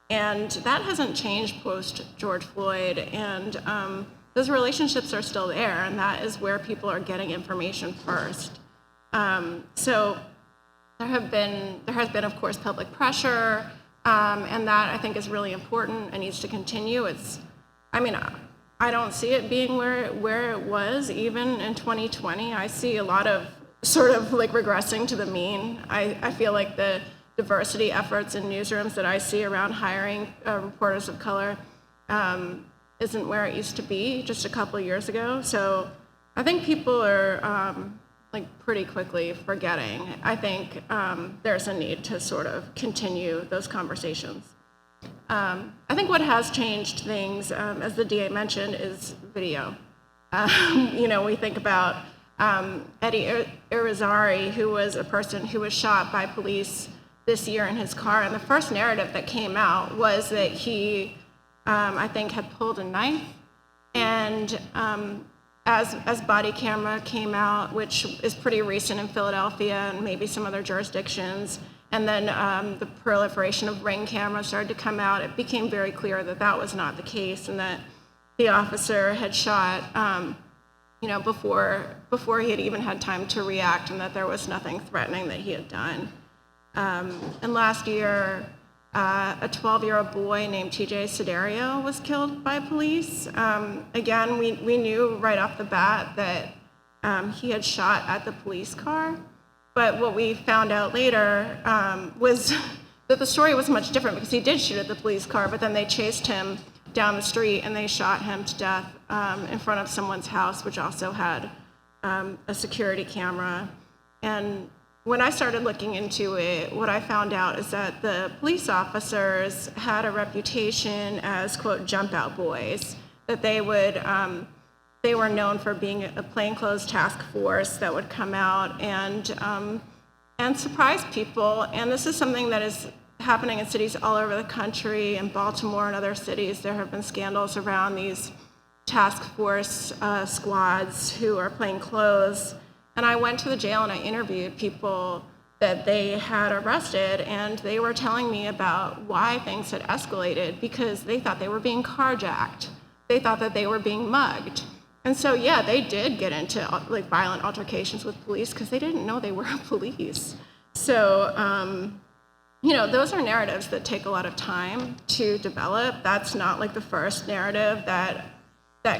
C: And that hasn't changed post-George Floyd. And those relationships are still there, and that is where people are getting information first. So there has been, of course, public pressure, and that I think is really important and needs to continue. I don't see it being where it was even in 2020. I see a lot of sort of like regressing to the mean. I feel like the diversity efforts in newsrooms that I see around hiring reporters of color isn't where it used to be just a couple of years ago. So I think people are pretty quickly forgetting. I think there's a need to sort of continue those conversations. I think what has changed things, as the DA mentioned, is video. We think about Eddie Irizarry, who was a person who was shot by police this year in his car, and the first narrative that came out was that he, I think, had pulled a knife, and as body camera came out, which is pretty recent in Philadelphia and maybe some other jurisdictions, and then the proliferation of Ring cameras started to come out, it became very clear that that was not the case, and that the officer had shot before he had even had time to react, and that there was nothing threatening that he had done. And last year, a 12-year-old boy named TJ Siderio was killed by police. Again, we knew right off the bat that he had shot at the police car. But what we found out later was that the story was much different, because he did shoot at the police car, but then they chased him down the street and they shot him to death in front of someone's house, which also had a security camera. And when I started looking into it, what I found out is that the police officers had a reputation as, quote, jump out boys, that they were known for being a plainclothes task force that would come out and surprise people. And this is something that is happening in cities all over the country. In Baltimore and other cities, there have been scandals around these task force squads who are plainclothes. And I went to the jail and I interviewed people that they had arrested, and they were telling me about why things had escalated, because they thought they were being carjacked. They thought that they were being mugged. And so, yeah, they did get into like violent altercations with police because they didn't know they were police. So, you know, those are narratives that take a lot of time to develop. That's not like the first narrative that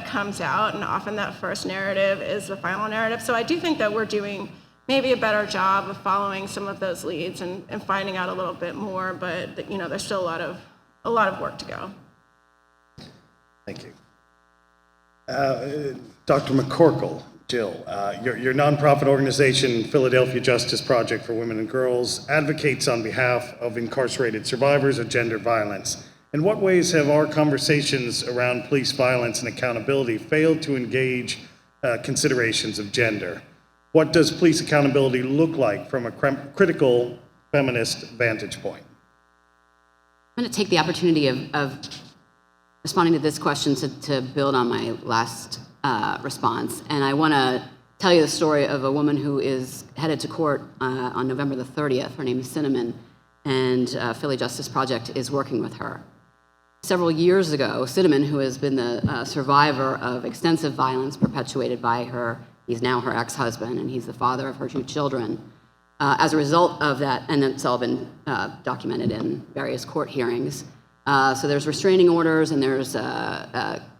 C: comes out, and often that first narrative is the final narrative. So I do think that we're doing maybe a better job of following some of those leads and finding out a little bit more, but you know, there's still a lot of work to go.
A: Thank you. Dr. McCorkle, Jill, your nonprofit organization, Philadelphia Justice Project for Women and Girls, advocates on behalf of incarcerated survivors of gender violence. In what ways have our conversations around police violence and accountability failed to engage considerations of gender? What does police accountability look like from a critical feminist vantage point?
B: I'm going to take the opportunity of responding to this question to build on my last response. And I want to tell you the story of a woman who is headed to court on November the 30th. Her name is Cinnamon, and Philly Justice Project is working with her. Several years ago, Cinnamon, who has been the survivor of extensive violence perpetuated by her, he's now her ex-husband, and he's the father of her 2 children. As a result of that, and it's all been documented in various court hearings, so there's restraining orders, and there's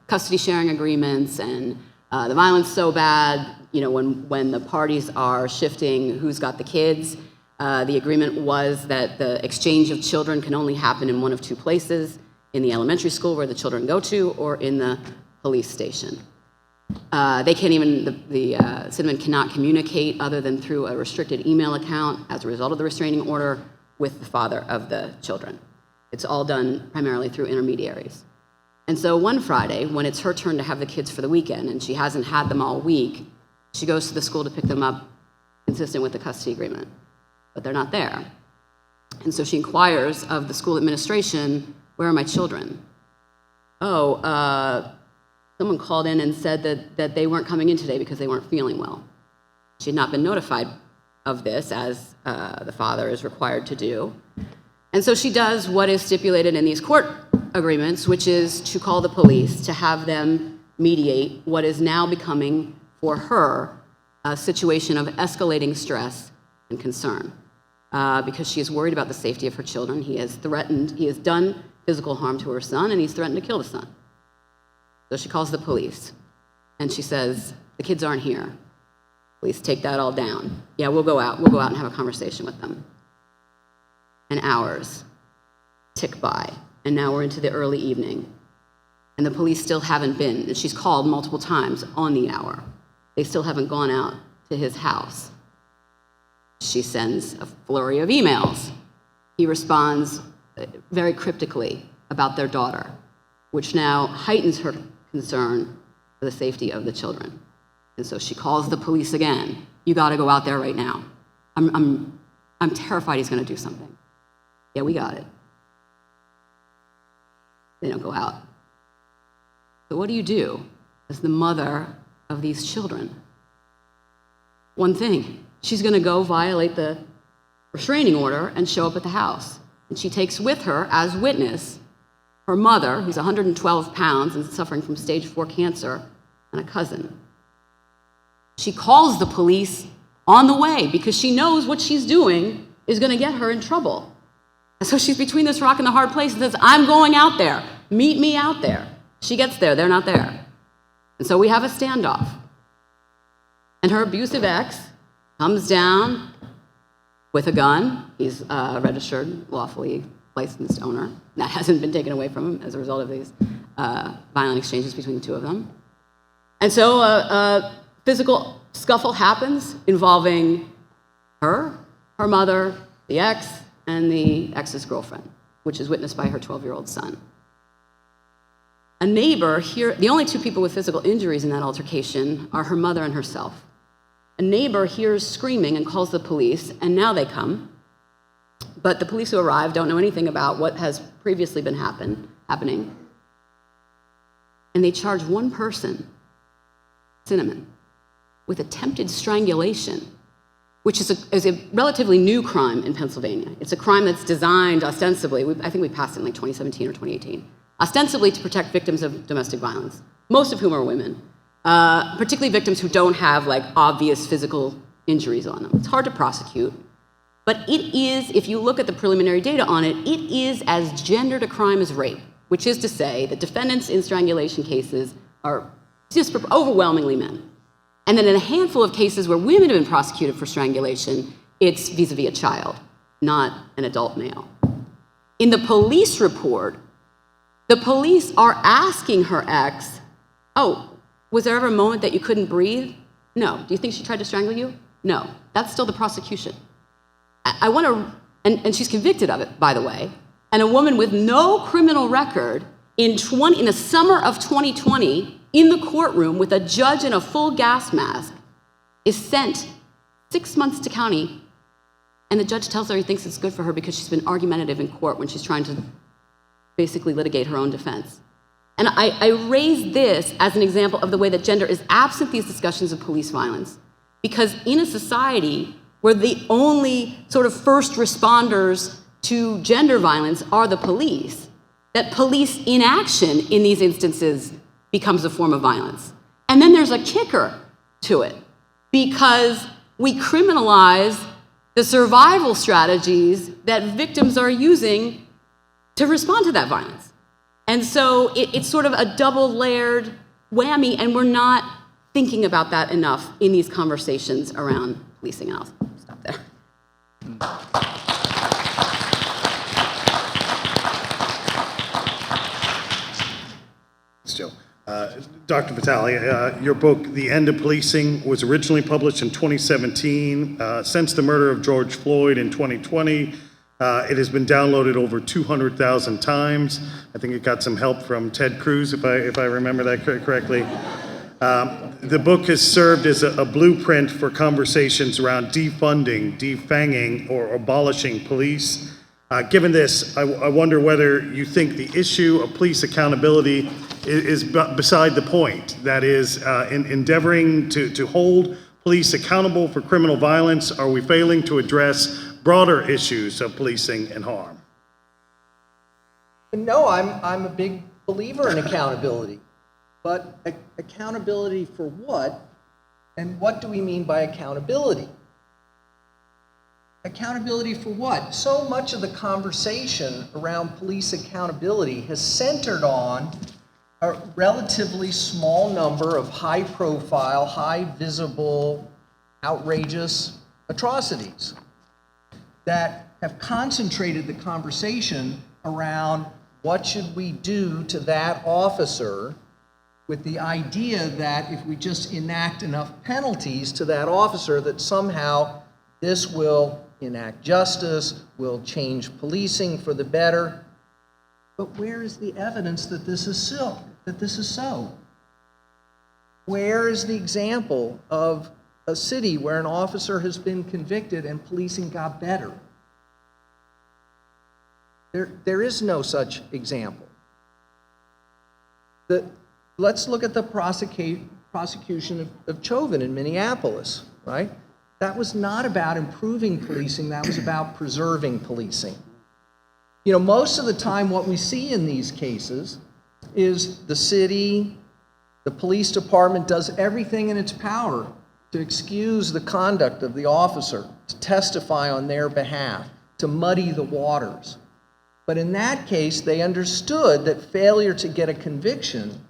B: custody sharing agreements, and the violence so bad, you know, when the parties are shifting who's got the kids, the agreement was that the exchange of children can only happen in one of 2 places, in the elementary school where the children go to, or in the police station. They can't even, the Cinnamon cannot communicate other than through a restricted email account as a result of the restraining order with the father of the children. It's all done primarily through intermediaries. And so one Friday, when it's her turn to have the kids for the weekend, and she hasn't had them all week, she goes to the school to pick them up, consistent with the custody agreement, but they're not there. And so she inquires of the school administration, where are my children? Oh, someone called in and said that they weren't coming in today because they weren't feeling well. She had not been notified of this, as the father is required to do. And so she does what is stipulated in these court agreements, which is to call the police to have them mediate what is now becoming, for her, a situation of escalating stress and concern. Because she is worried about the safety of her children. He has done physical harm to her son, and he's threatened to kill the son. So she calls the police, and she says, the kids aren't here. Please take that all down. Yeah, we'll go out and have a conversation with them. And hours tick by, and now we're into the early evening, and the police still haven't been, and she's called multiple times on the hour. They still haven't gone out to his house. She sends a flurry of emails. He responds very cryptically about their daughter, which now heightens her concern for the safety of the children. And so she calls the police again. You got to go out there right now. I'm terrified he's going to do something. Yeah, we got it. They don't go out. So what do you do as the mother of these children? One thing, she's going to go violate the restraining order and show up at the house. And she takes with her as witness her mother, who's 112 pounds and suffering from stage 4 cancer, and a cousin. She calls the police on the way because she knows what she's doing is going to get her in trouble. And so she's between this rock and the hard place and says, I'm going out there. Meet me out there. She gets there. They're not there. And so we have a standoff. And her abusive ex comes down with a gun. He's a registered, lawfully licensed owner. That hasn't been taken away from him as a result of these violent exchanges between the 2 of them. And so a physical scuffle happens involving her her mother, the ex, and the ex's girlfriend, which is witnessed by her 12-year-old son. A neighbor here, the only two people with physical injuries in that altercation are her mother and herself. A neighbor hears screaming and calls the police, and now they come. But the police who arrive don't know anything about what has previously been happening. And they charge one person, Cinnamon, with attempted strangulation, which is a relatively new crime in Pennsylvania. It's a crime that's designed ostensibly, I think we passed it in like 2017 or 2018, ostensibly to protect victims of domestic violence, most of whom are women, particularly victims who don't have like obvious physical injuries on them. It's hard to prosecute, but it is, if you look at the preliminary data on it, it is as gendered a crime as rape, which is to say that defendants in strangulation cases are overwhelmingly men. And then in a handful of cases where women have been prosecuted for strangulation, it's vis-a-vis a child, not an adult male. In the police report, the police are asking her ex, oh, was there ever a moment that you couldn't breathe? No. Do you think she tried to strangle you? No. That's still the prosecution. I want to, and she's convicted of it, by the way, and a woman with no criminal record in the summer of 2020, in the courtroom with a judge in a full gas mask, is sent 6 months to county, and the judge tells her he thinks it's good for her because she's been argumentative in court when she's trying to basically litigate her own defense. And I raise this as an example of the way that gender is absent these discussions of police violence, because in a society where the only sort of first responders to gender violence are the police, that police inaction in these instances becomes a form of violence. And then there's a kicker to it, because we criminalize the survival strategies that victims are using to respond to that violence. And so it's sort of a double-layered whammy, and we're not thinking about that enough in these conversations around policing. And I'll stop there.
A: Still. Dr. Vitale, your book, The End of Policing, was originally published in 2017. Since the murder of George Floyd in 2020, it has been downloaded over 200,000 times. I think it got some help from Ted Cruz, if I remember that correctly. The book has served as a blueprint for conversations around defunding, defanging, or abolishing police. Given this, I wonder whether you think the issue of police accountability is beside the point. That is, in endeavoring to hold police accountable for criminal violence, are we failing to address broader issues of policing and harm?
F: No, I'm a big believer in accountability. But accountability for what? And what do we mean by accountability? Accountability for what? So much of the conversation around police accountability has centered on a relatively small number of high-profile, high-visible, outrageous atrocities that have concentrated the conversation around what should we do to that officer, with the idea that if we just enact enough penalties to that officer, that somehow this will enact justice, will change policing for the better. But where is the evidence that this is so? Where is the example of a city where an officer has been convicted and policing got better? There is no such example. Let's look at the prosecution of Chauvin in Minneapolis, right? That was not about improving policing, that was about preserving policing. You know, most of the time what we see in these cases is the city, the police department does everything in its power to excuse the conduct of the officer, to testify on their behalf, to muddy the waters. But in that case, they understood that failure to get a conviction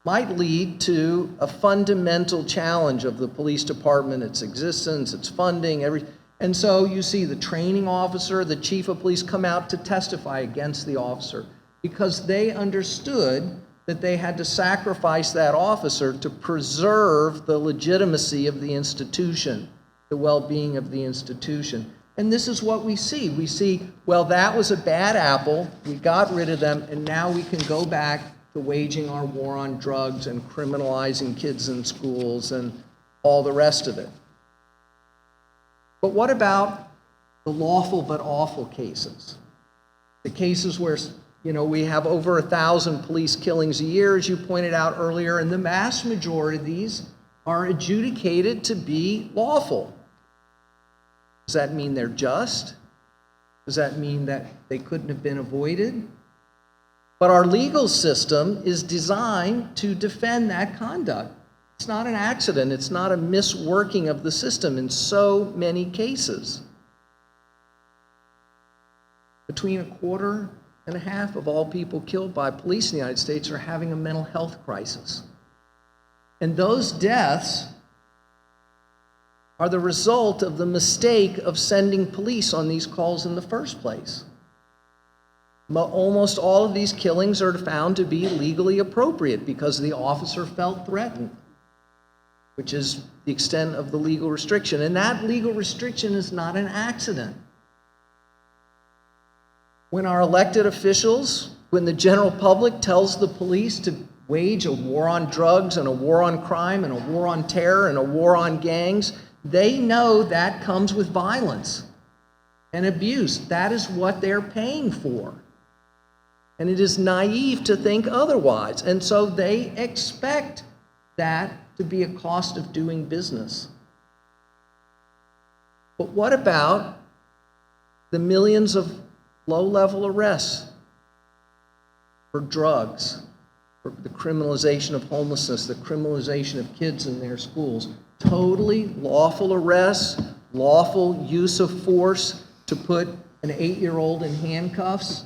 F: might lead to a fundamental challenge of the police department, its existence, its funding, everything. And so you see the training officer, the chief of police come out to testify against the officer because they understood that they had to sacrifice that officer to preserve the legitimacy of the institution, the well-being of the institution. And this is what we see. We see, well, that was a bad apple, we got rid of them, and now we can go back to waging our war on drugs and criminalizing kids in schools and all the rest of it. But what about the lawful but awful cases? The cases where, we have over 1,000 police killings a year, as you pointed out earlier, and the vast majority of these are adjudicated to be lawful. Does that mean they're just? Does that mean that they couldn't have been avoided? But our legal system is designed to defend that conduct. It's not an accident. It's not a misworking of the system in so many cases. Between 1.5% of all people killed by police in the United States are having a mental health crisis. And those deaths are the result of the mistake of sending police on these calls in the first place. Almost all of these killings are found to be legally appropriate because the officer felt threatened, which is the extent of the legal restriction. And that legal restriction is not an accident. When our elected officials, when the general public tells the police to wage a war on drugs and a war on crime and a war on terror and a war on gangs, they know that comes with violence and abuse. That is what they're paying for. And it is naive to think otherwise. And so they expect that to be a cost of doing business. But what about the millions of low-level arrests for drugs, for the criminalization of homelessness, the criminalization of kids in their schools? Totally lawful arrests, lawful use of force to put an 8-year-old in handcuffs.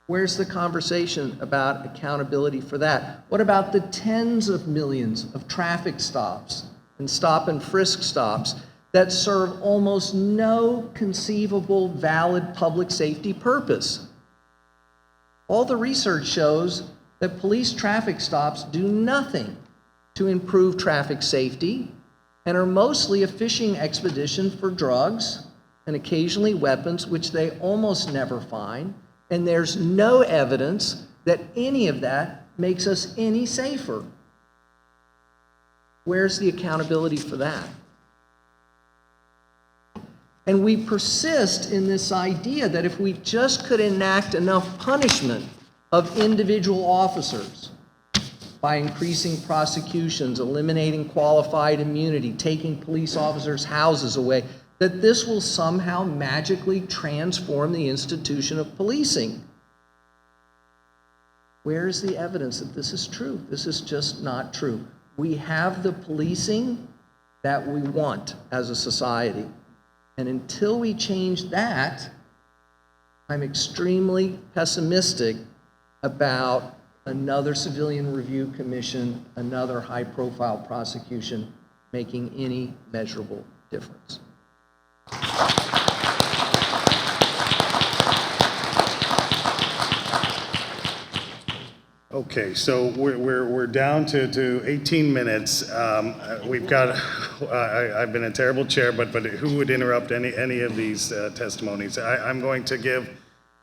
F: Where's the conversation about accountability for that? What about the tens of millions of traffic stops and stop and frisk stops that serve almost no conceivable valid public safety purpose? All the research shows that police traffic stops do nothing to improve traffic safety and are mostly a fishing expedition for drugs and occasionally weapons, which they almost never find. And there's no evidence that any of that makes us any safer. Where's the accountability for that? And we persist in this idea that if we just could enact enough punishment of individual officers by increasing prosecutions, eliminating qualified immunity, taking police officers' houses away, that this will somehow magically transform the institution of policing. Where is the evidence that this is true? This is just not true. We have the policing that we want as a society. And until we change that, I'm extremely pessimistic about another civilian review commission, another high-profile prosecution making any measurable difference.
A: Okay, so we're down to 18 minutes. We've got, I've been a terrible chair, but who would interrupt any of these testimonies? I'm going to give,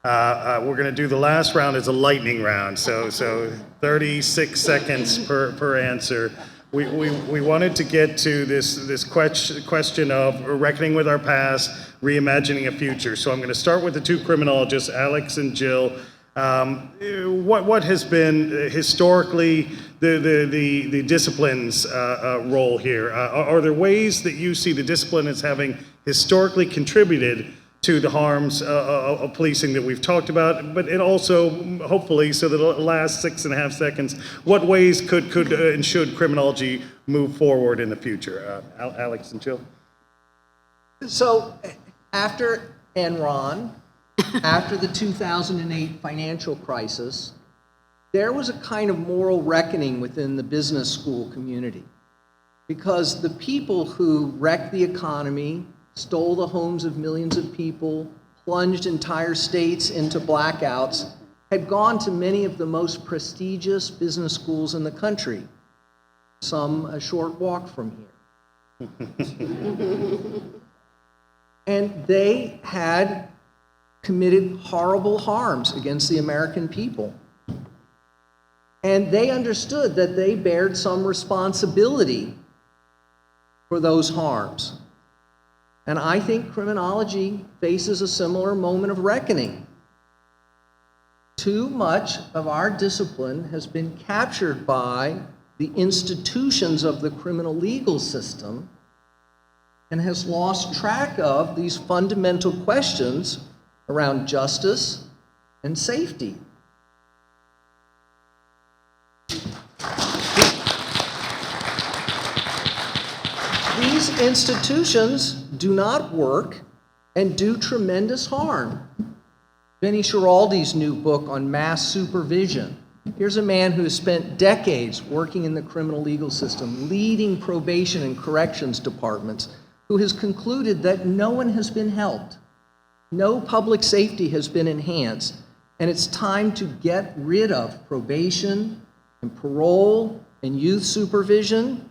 A: we're going to do the last round as a lightning round, so 36 seconds per answer. We wanted to get to this question of reckoning with our past, reimagining a future. So I'm going to start with the two criminologists, Alex and Jill. What has been historically the discipline's role here? Are there ways that you see the discipline as having historically contributed to the harms of policing that we've talked about, but it also, hopefully, so the last 6.5 seconds, what ways could and should criminology move forward in the future? Alex and Jill?
F: So after Enron, after the 2008 financial crisis, there was a kind of moral reckoning within the business school community, because the people who wrecked the economy, stole the homes of millions of people, plunged entire states into blackouts, had gone to many of the most prestigious business schools in the country, some a short walk from here. And they had committed horrible harms against the American people. And they understood that they bared some responsibility for those harms. And I think criminology faces a similar moment of reckoning. Too much of our discipline has been captured by the institutions of the criminal legal system and has lost track of these fundamental questions around justice and safety. These institutions do not work and do tremendous harm. Benny Schiraldi's new book on mass supervision. Here's a man who has spent decades working in the criminal legal system, leading probation and corrections departments, who has concluded that no one has been helped. No public safety has been enhanced, and it's time to get rid of probation and parole and youth supervision.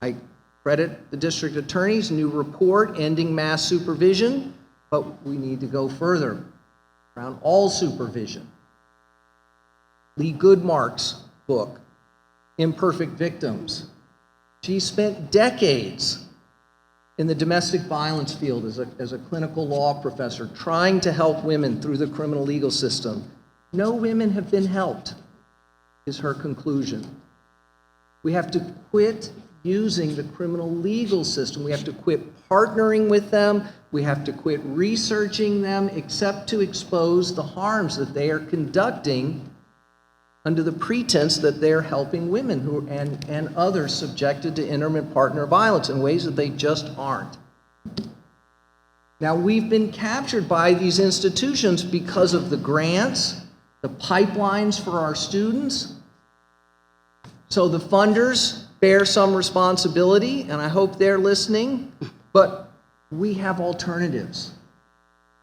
F: I credit the district attorney's new report, Ending Mass Supervision, but we need to go further around all supervision. Lee Goodmark's book, Imperfect Victims. She spent decades in the domestic violence field as a clinical law professor, trying to help women through the criminal legal system. No women have been helped, is her conclusion. We have to quit using the criminal legal system. We have to quit partnering with them. We have to quit researching them, except to expose the harms that they are conducting under the pretense that they're helping women and others subjected to intimate partner violence in ways that they just aren't. Now, we've been captured by these institutions because of the grants, the pipelines for our students. So the funders bear some responsibility, and I hope they're listening, but we have alternatives.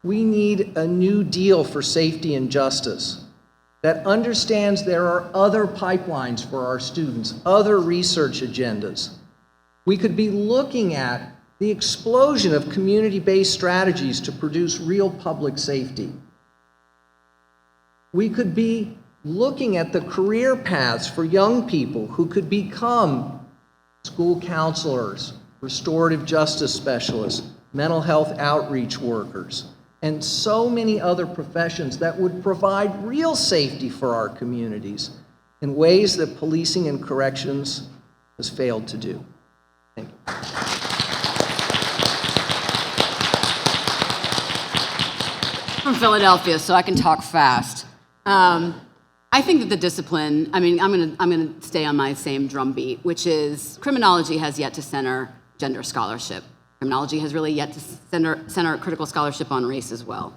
F: We need a new deal for safety and justice that understands there are other pipelines for our students, other research agendas. We could be looking at the explosion of community-based strategies to produce real public safety. We could be looking at the career paths for young people who could become school counselors, restorative justice specialists, mental health outreach workers, and so many other professions that would provide real safety for our communities in ways that policing and corrections has failed to do. Thank you.
B: From Philadelphia, so I can talk fast. I think that the discipline, I'm gonna stay on my same drumbeat, which is criminology has yet to center gender scholarship. Criminology has really yet to center critical scholarship on race as well.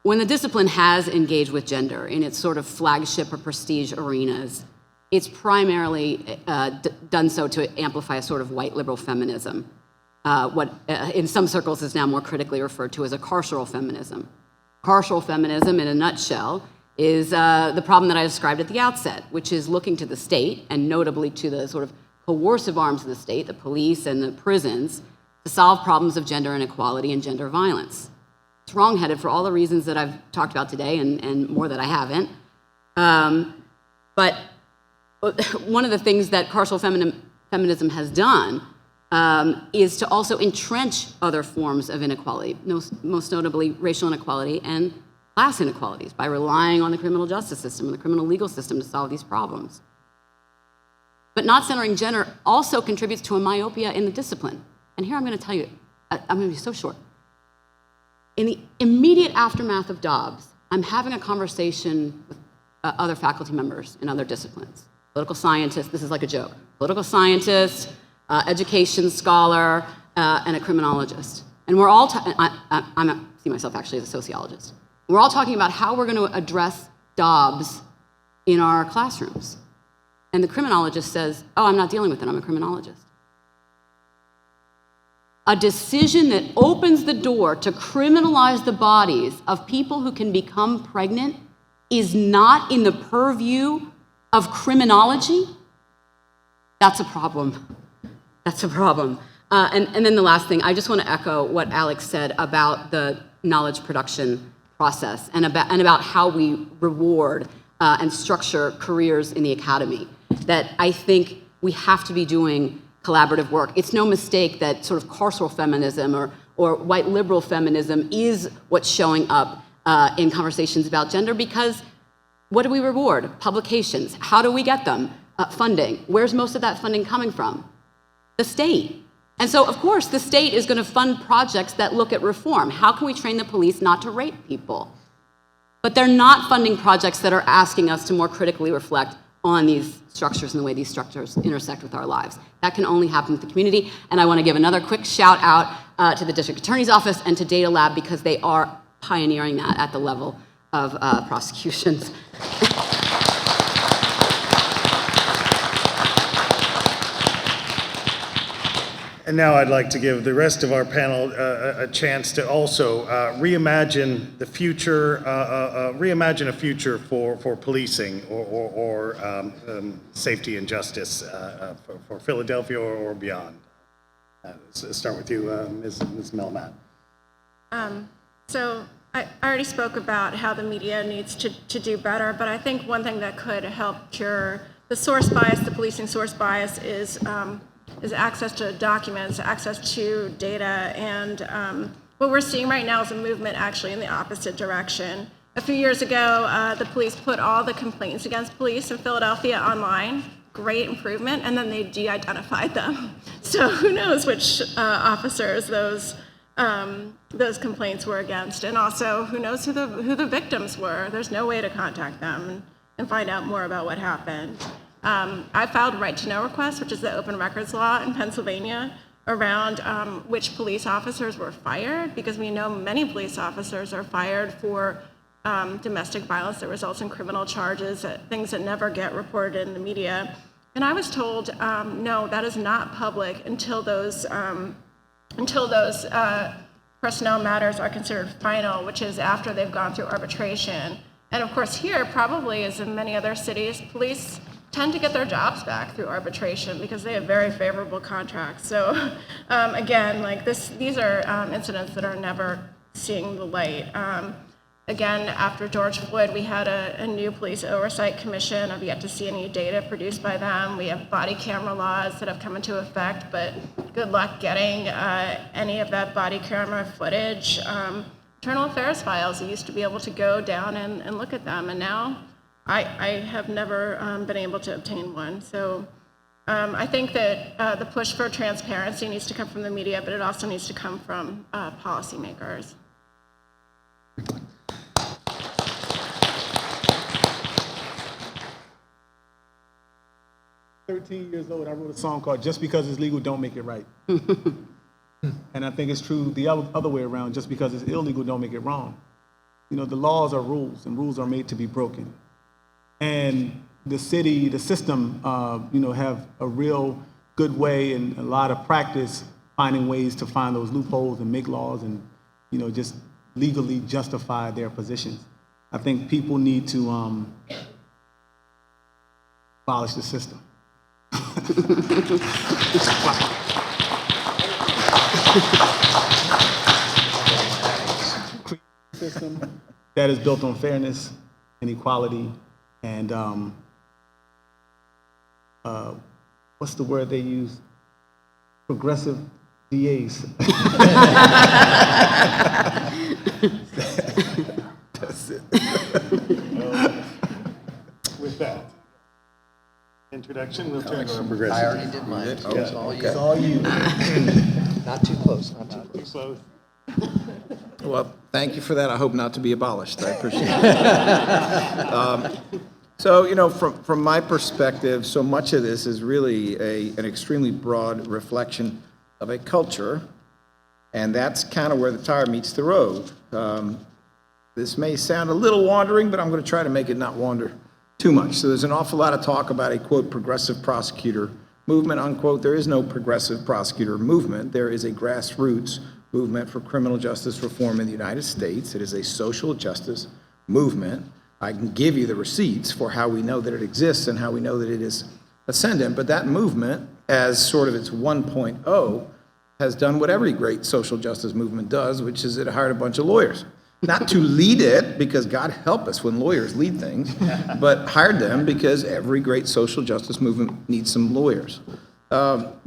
B: When the discipline has engaged with gender in its sort of flagship or prestige arenas, it's primarily done so to amplify a sort of white liberal feminism, what in some circles is now more critically referred to as a carceral feminism. Carceral feminism, in a nutshell, is the problem that I described at the outset, which is looking to the state, and notably to the sort of coercive arms of the state, the police and the prisons, to solve problems of gender inequality and gender violence. It's wrongheaded for all the reasons that I've talked about today and more that I haven't. But one of the things that carceral feminism has done is to also entrench other forms of inequality, most notably racial inequality and class inequalities, by relying on the criminal justice system and the criminal legal system to solve these problems. But not centering gender also contributes to a myopia in the discipline. And here I'm going to tell you, I'm going to be so short. In the immediate aftermath of Dobbs, I'm having a conversation with other faculty members in other disciplines. Political scientists, this is like a joke. Political scientist, education scholar, and a criminologist. And we're all, I see myself actually as a sociologist. We're all talking about how we're going to address Dobbs in our classrooms. And the criminologist says, oh, I'm not dealing with it, I'm a criminologist. A decision that opens the door to criminalize the bodies of people who can become pregnant is not in the purview of criminology. That's a problem. That's a problem. And then the last thing, I just want to echo what Alex said about the knowledge production process and about how we reward and structure careers in the academy. That I think we have to be doing collaborative work. It's no mistake that sort of carceral feminism or white liberal feminism is what's showing up in conversations about gender, because what do we reward? Publications. How do we get them? Funding. Where's most of that funding coming from? The state. And so, of course, the state is going to fund projects that look at reform. How can we train the police not to rape people? But they're not funding projects that are asking us to more critically reflect on these structures and the way these structures intersect with our lives. That can only happen with the community. And I want to give another quick shout out to the District Attorney's Office and to Data Lab, because they are pioneering that at the level of prosecutions.
A: And now I'd like to give the rest of our panel a chance to also reimagine the future, reimagine a future for policing or safety and justice for Philadelphia or beyond. Let's start with you, Ms. Melmat.
C: So I already spoke about how the media needs to do better, but I think one thing that could help cure the source bias, the policing source bias, is access to documents, access to data, and what we're seeing right now is a movement actually in the opposite direction. A few years ago, the police put all the complaints against police in Philadelphia online, great improvement, and then they de-identified them. So who knows which officers those complaints were against, and also who knows who the victims were. There's no way to contact them and find out more about what happened. I filed right-to-know requests, which is the open records law in Pennsylvania, around which police officers were fired, because we know many police officers are fired for domestic violence that results in criminal charges, things that never get reported in the media. And I was told, no, that is not public until those personnel matters are considered final, which is after they've gone through arbitration. And of course here, probably as in many other cities, police tend to get their jobs back through arbitration because they have very favorable contracts. So again, like these are incidents that are never seeing the light. Again, after George Floyd, we had a new police oversight commission. I've yet to see any data produced by them. We have body camera laws that have come into effect, but good luck getting any of that body camera footage. Internal affairs files, you used to be able to go down and look at them, and now I have never been able to obtain one. So I think that the push for transparency needs to come from the media, but it also needs to come from policymakers.
D: 13 years old, I wrote a song called "Just Because It's Legal Don't Make It Right." And I think it's true the other way around. Just because it's illegal don't make it wrong. You know, the laws are rules, and rules are made to be broken. And the city, the system, have a real good way and a lot of practice finding ways to find those loopholes and make laws and, just legally justify their positions. I think people need to abolish the system. System that is built on fairness and equality and what's the word they use? Progressive DAs. That's it.
A: With that introduction, we'll turn to our progressive.
F: I already did mine. So it's all you.
D: It's all you.
F: Not too close, not too close.
A: So,
E: Well, thank you for that. I hope not to be abolished. I appreciate it. So, from my perspective, so much of this is really an extremely broad reflection of a culture, and that's kind of where the tire meets the road. This may sound a little wandering, but I'm going to try to make it not wander too much. So there's an awful lot of talk about a, quote, progressive prosecutor movement, unquote. There is no progressive prosecutor movement. There is a grassroots movement for criminal justice reform in the United States. It is a social justice movement. I can give you the receipts for how we know that it exists and how we know that it is ascendant, but that movement as sort of its 1.0, has done what every great social justice movement does, which is it hired a bunch of lawyers. Not to lead it, because God help us when lawyers lead things, but hired them because every great social justice movement needs some lawyers.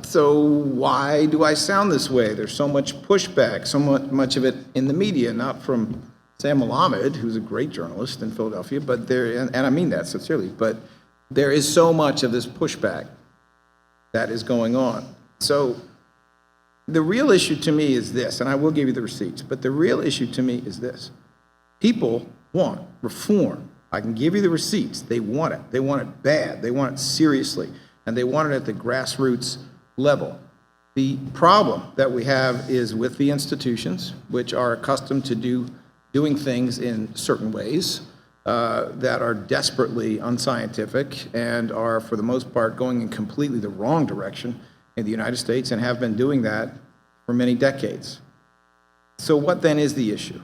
E: So why do I sound this way? There's so much pushback, so much of it in the media, not from Sam Malamed, who's a great journalist in Philadelphia, but there, and I mean that sincerely, but there is so much of this pushback that is going on. So the real issue to me is this, and I will give you the receipts, but the real issue to me is this. People want reform. I can give you the receipts. They want it. They want it bad. They want it seriously. And they want it at the grassroots level. The problem that we have is with the institutions, which are accustomed to doing things in certain ways that are desperately unscientific and are, for the most part, going in completely the wrong direction in the United States and have been doing that for many decades. So what then is the issue?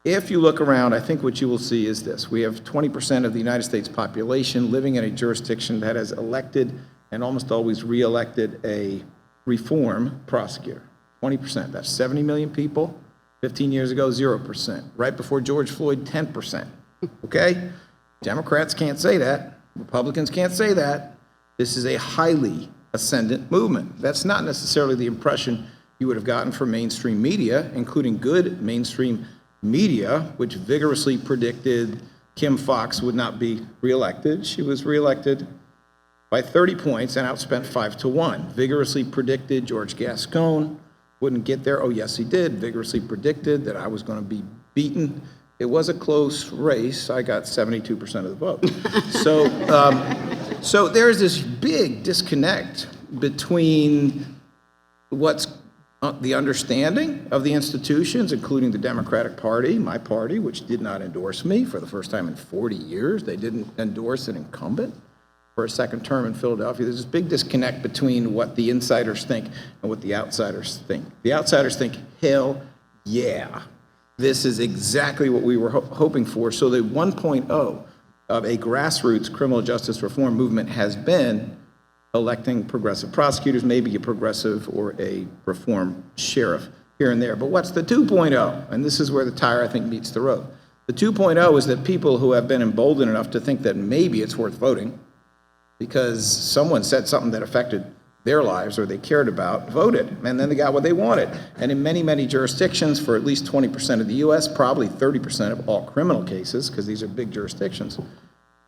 E: If you look around, I think what you will see is this. We have 20% of the United States population living in a jurisdiction that has elected and almost always re-elected a reform prosecutor. 20%, that's 70 million people. 15 years ago, 0%. Right before George Floyd, 10%. Okay? Democrats can't say that. Republicans can't say that. This is a highly ascendant movement. That's not necessarily the impression you would have gotten from mainstream media, including good mainstream media, which vigorously predicted Kim Foxx would not be reelected. She was reelected by 30 points and outspent 5-1. Vigorously predicted George Gascon wouldn't get there. Oh, yes, he did. Vigorously predicted that I was going to be beaten. It was a close race. I got 72% of the vote. So there's this big disconnect between what's the understanding of the institutions, including the Democratic Party, my party, which did not endorse me for the first time in 40 years. They didn't endorse an incumbent for a second term in Philadelphia. There's this big disconnect between what the insiders think and what the outsiders think. The outsiders think, hell yeah, this is exactly what we were hoping for. So the 1.0 of a grassroots criminal justice reform movement has been electing progressive prosecutors, maybe a progressive or a reform sheriff here and there. But what's the 2.0? And this is where the tire, I think, meets the road. The 2.0 is that people who have been emboldened enough to think that maybe it's worth voting because someone said something that affected their lives or they cared about, voted, and then they got what they wanted. And in many, many jurisdictions, for at least 20% of the US, probably 30% of all criminal cases, because these are big jurisdictions,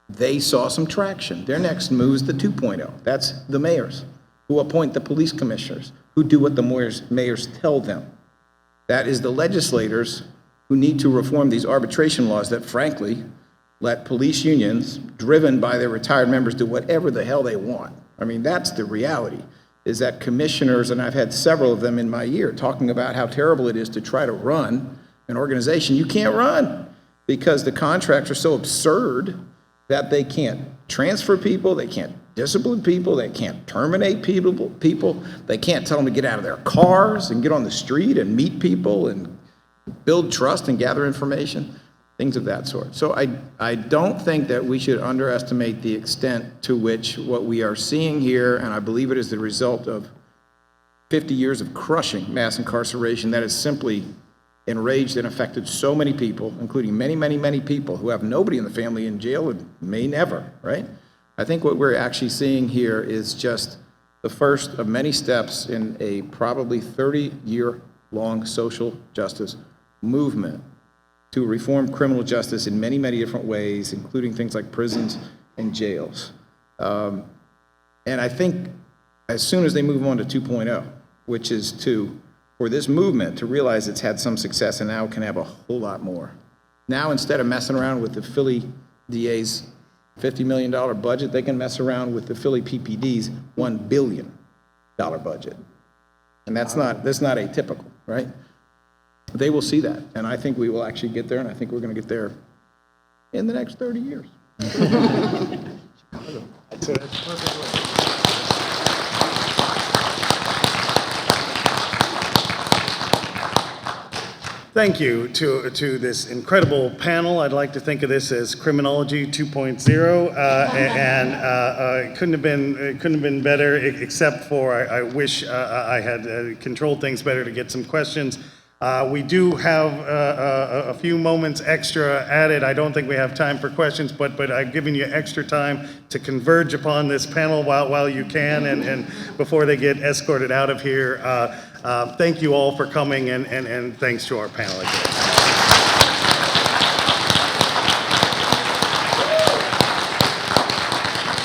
E: they saw some traction. Their next move is the 2.0. That's the mayors who appoint the police commissioners, who do what the mayors tell them. That is the legislators who need to reform these arbitration laws that, frankly, let police unions, driven by their retired members, do whatever the hell they want. I mean, that's the reality, is that commissioners, and I've had several of them in my year, talking about how terrible it is to try to run an organization you can't run because the contracts are so absurd that they can't transfer people, they can't discipline people, they can't terminate people, they can't tell them to get out of their cars and get on the street and meet people and build trust and gather information, things of that sort. So I don't think that we should underestimate the extent to which what we are seeing here, and I believe it is the result of 50 years of crushing mass incarceration that is simply enraged and affected so many people, including many, many, many people who have nobody in the family in jail and may never, right? I think what we're actually seeing here is just the first of many steps in a probably 30-year-long social justice movement to reform criminal justice in many, many different ways, including things like prisons and jails. And I think as soon as they move on to 2.0, which is for this movement to realize it's had some success and now can have a whole lot more. Now, instead of messing around with the Philly DA's $50 million budget, they can mess around with the Philly PPD's $1 billion budget. And that's not atypical, right? They will see that, and I think we will actually get there, and I think we're going to get there in the next 30 years.
A: Thank you to this incredible panel. I'd like to think of this as Criminology 2.0, and it couldn't have been better. Except for I wish I had controlled things better to get some questions. We do have a few moments extra added. I don't think we have time for questions, but I've given you extra time to converge upon this panel while you can, and before they get escorted out of here. Thank you all for coming, and thanks to our panel again.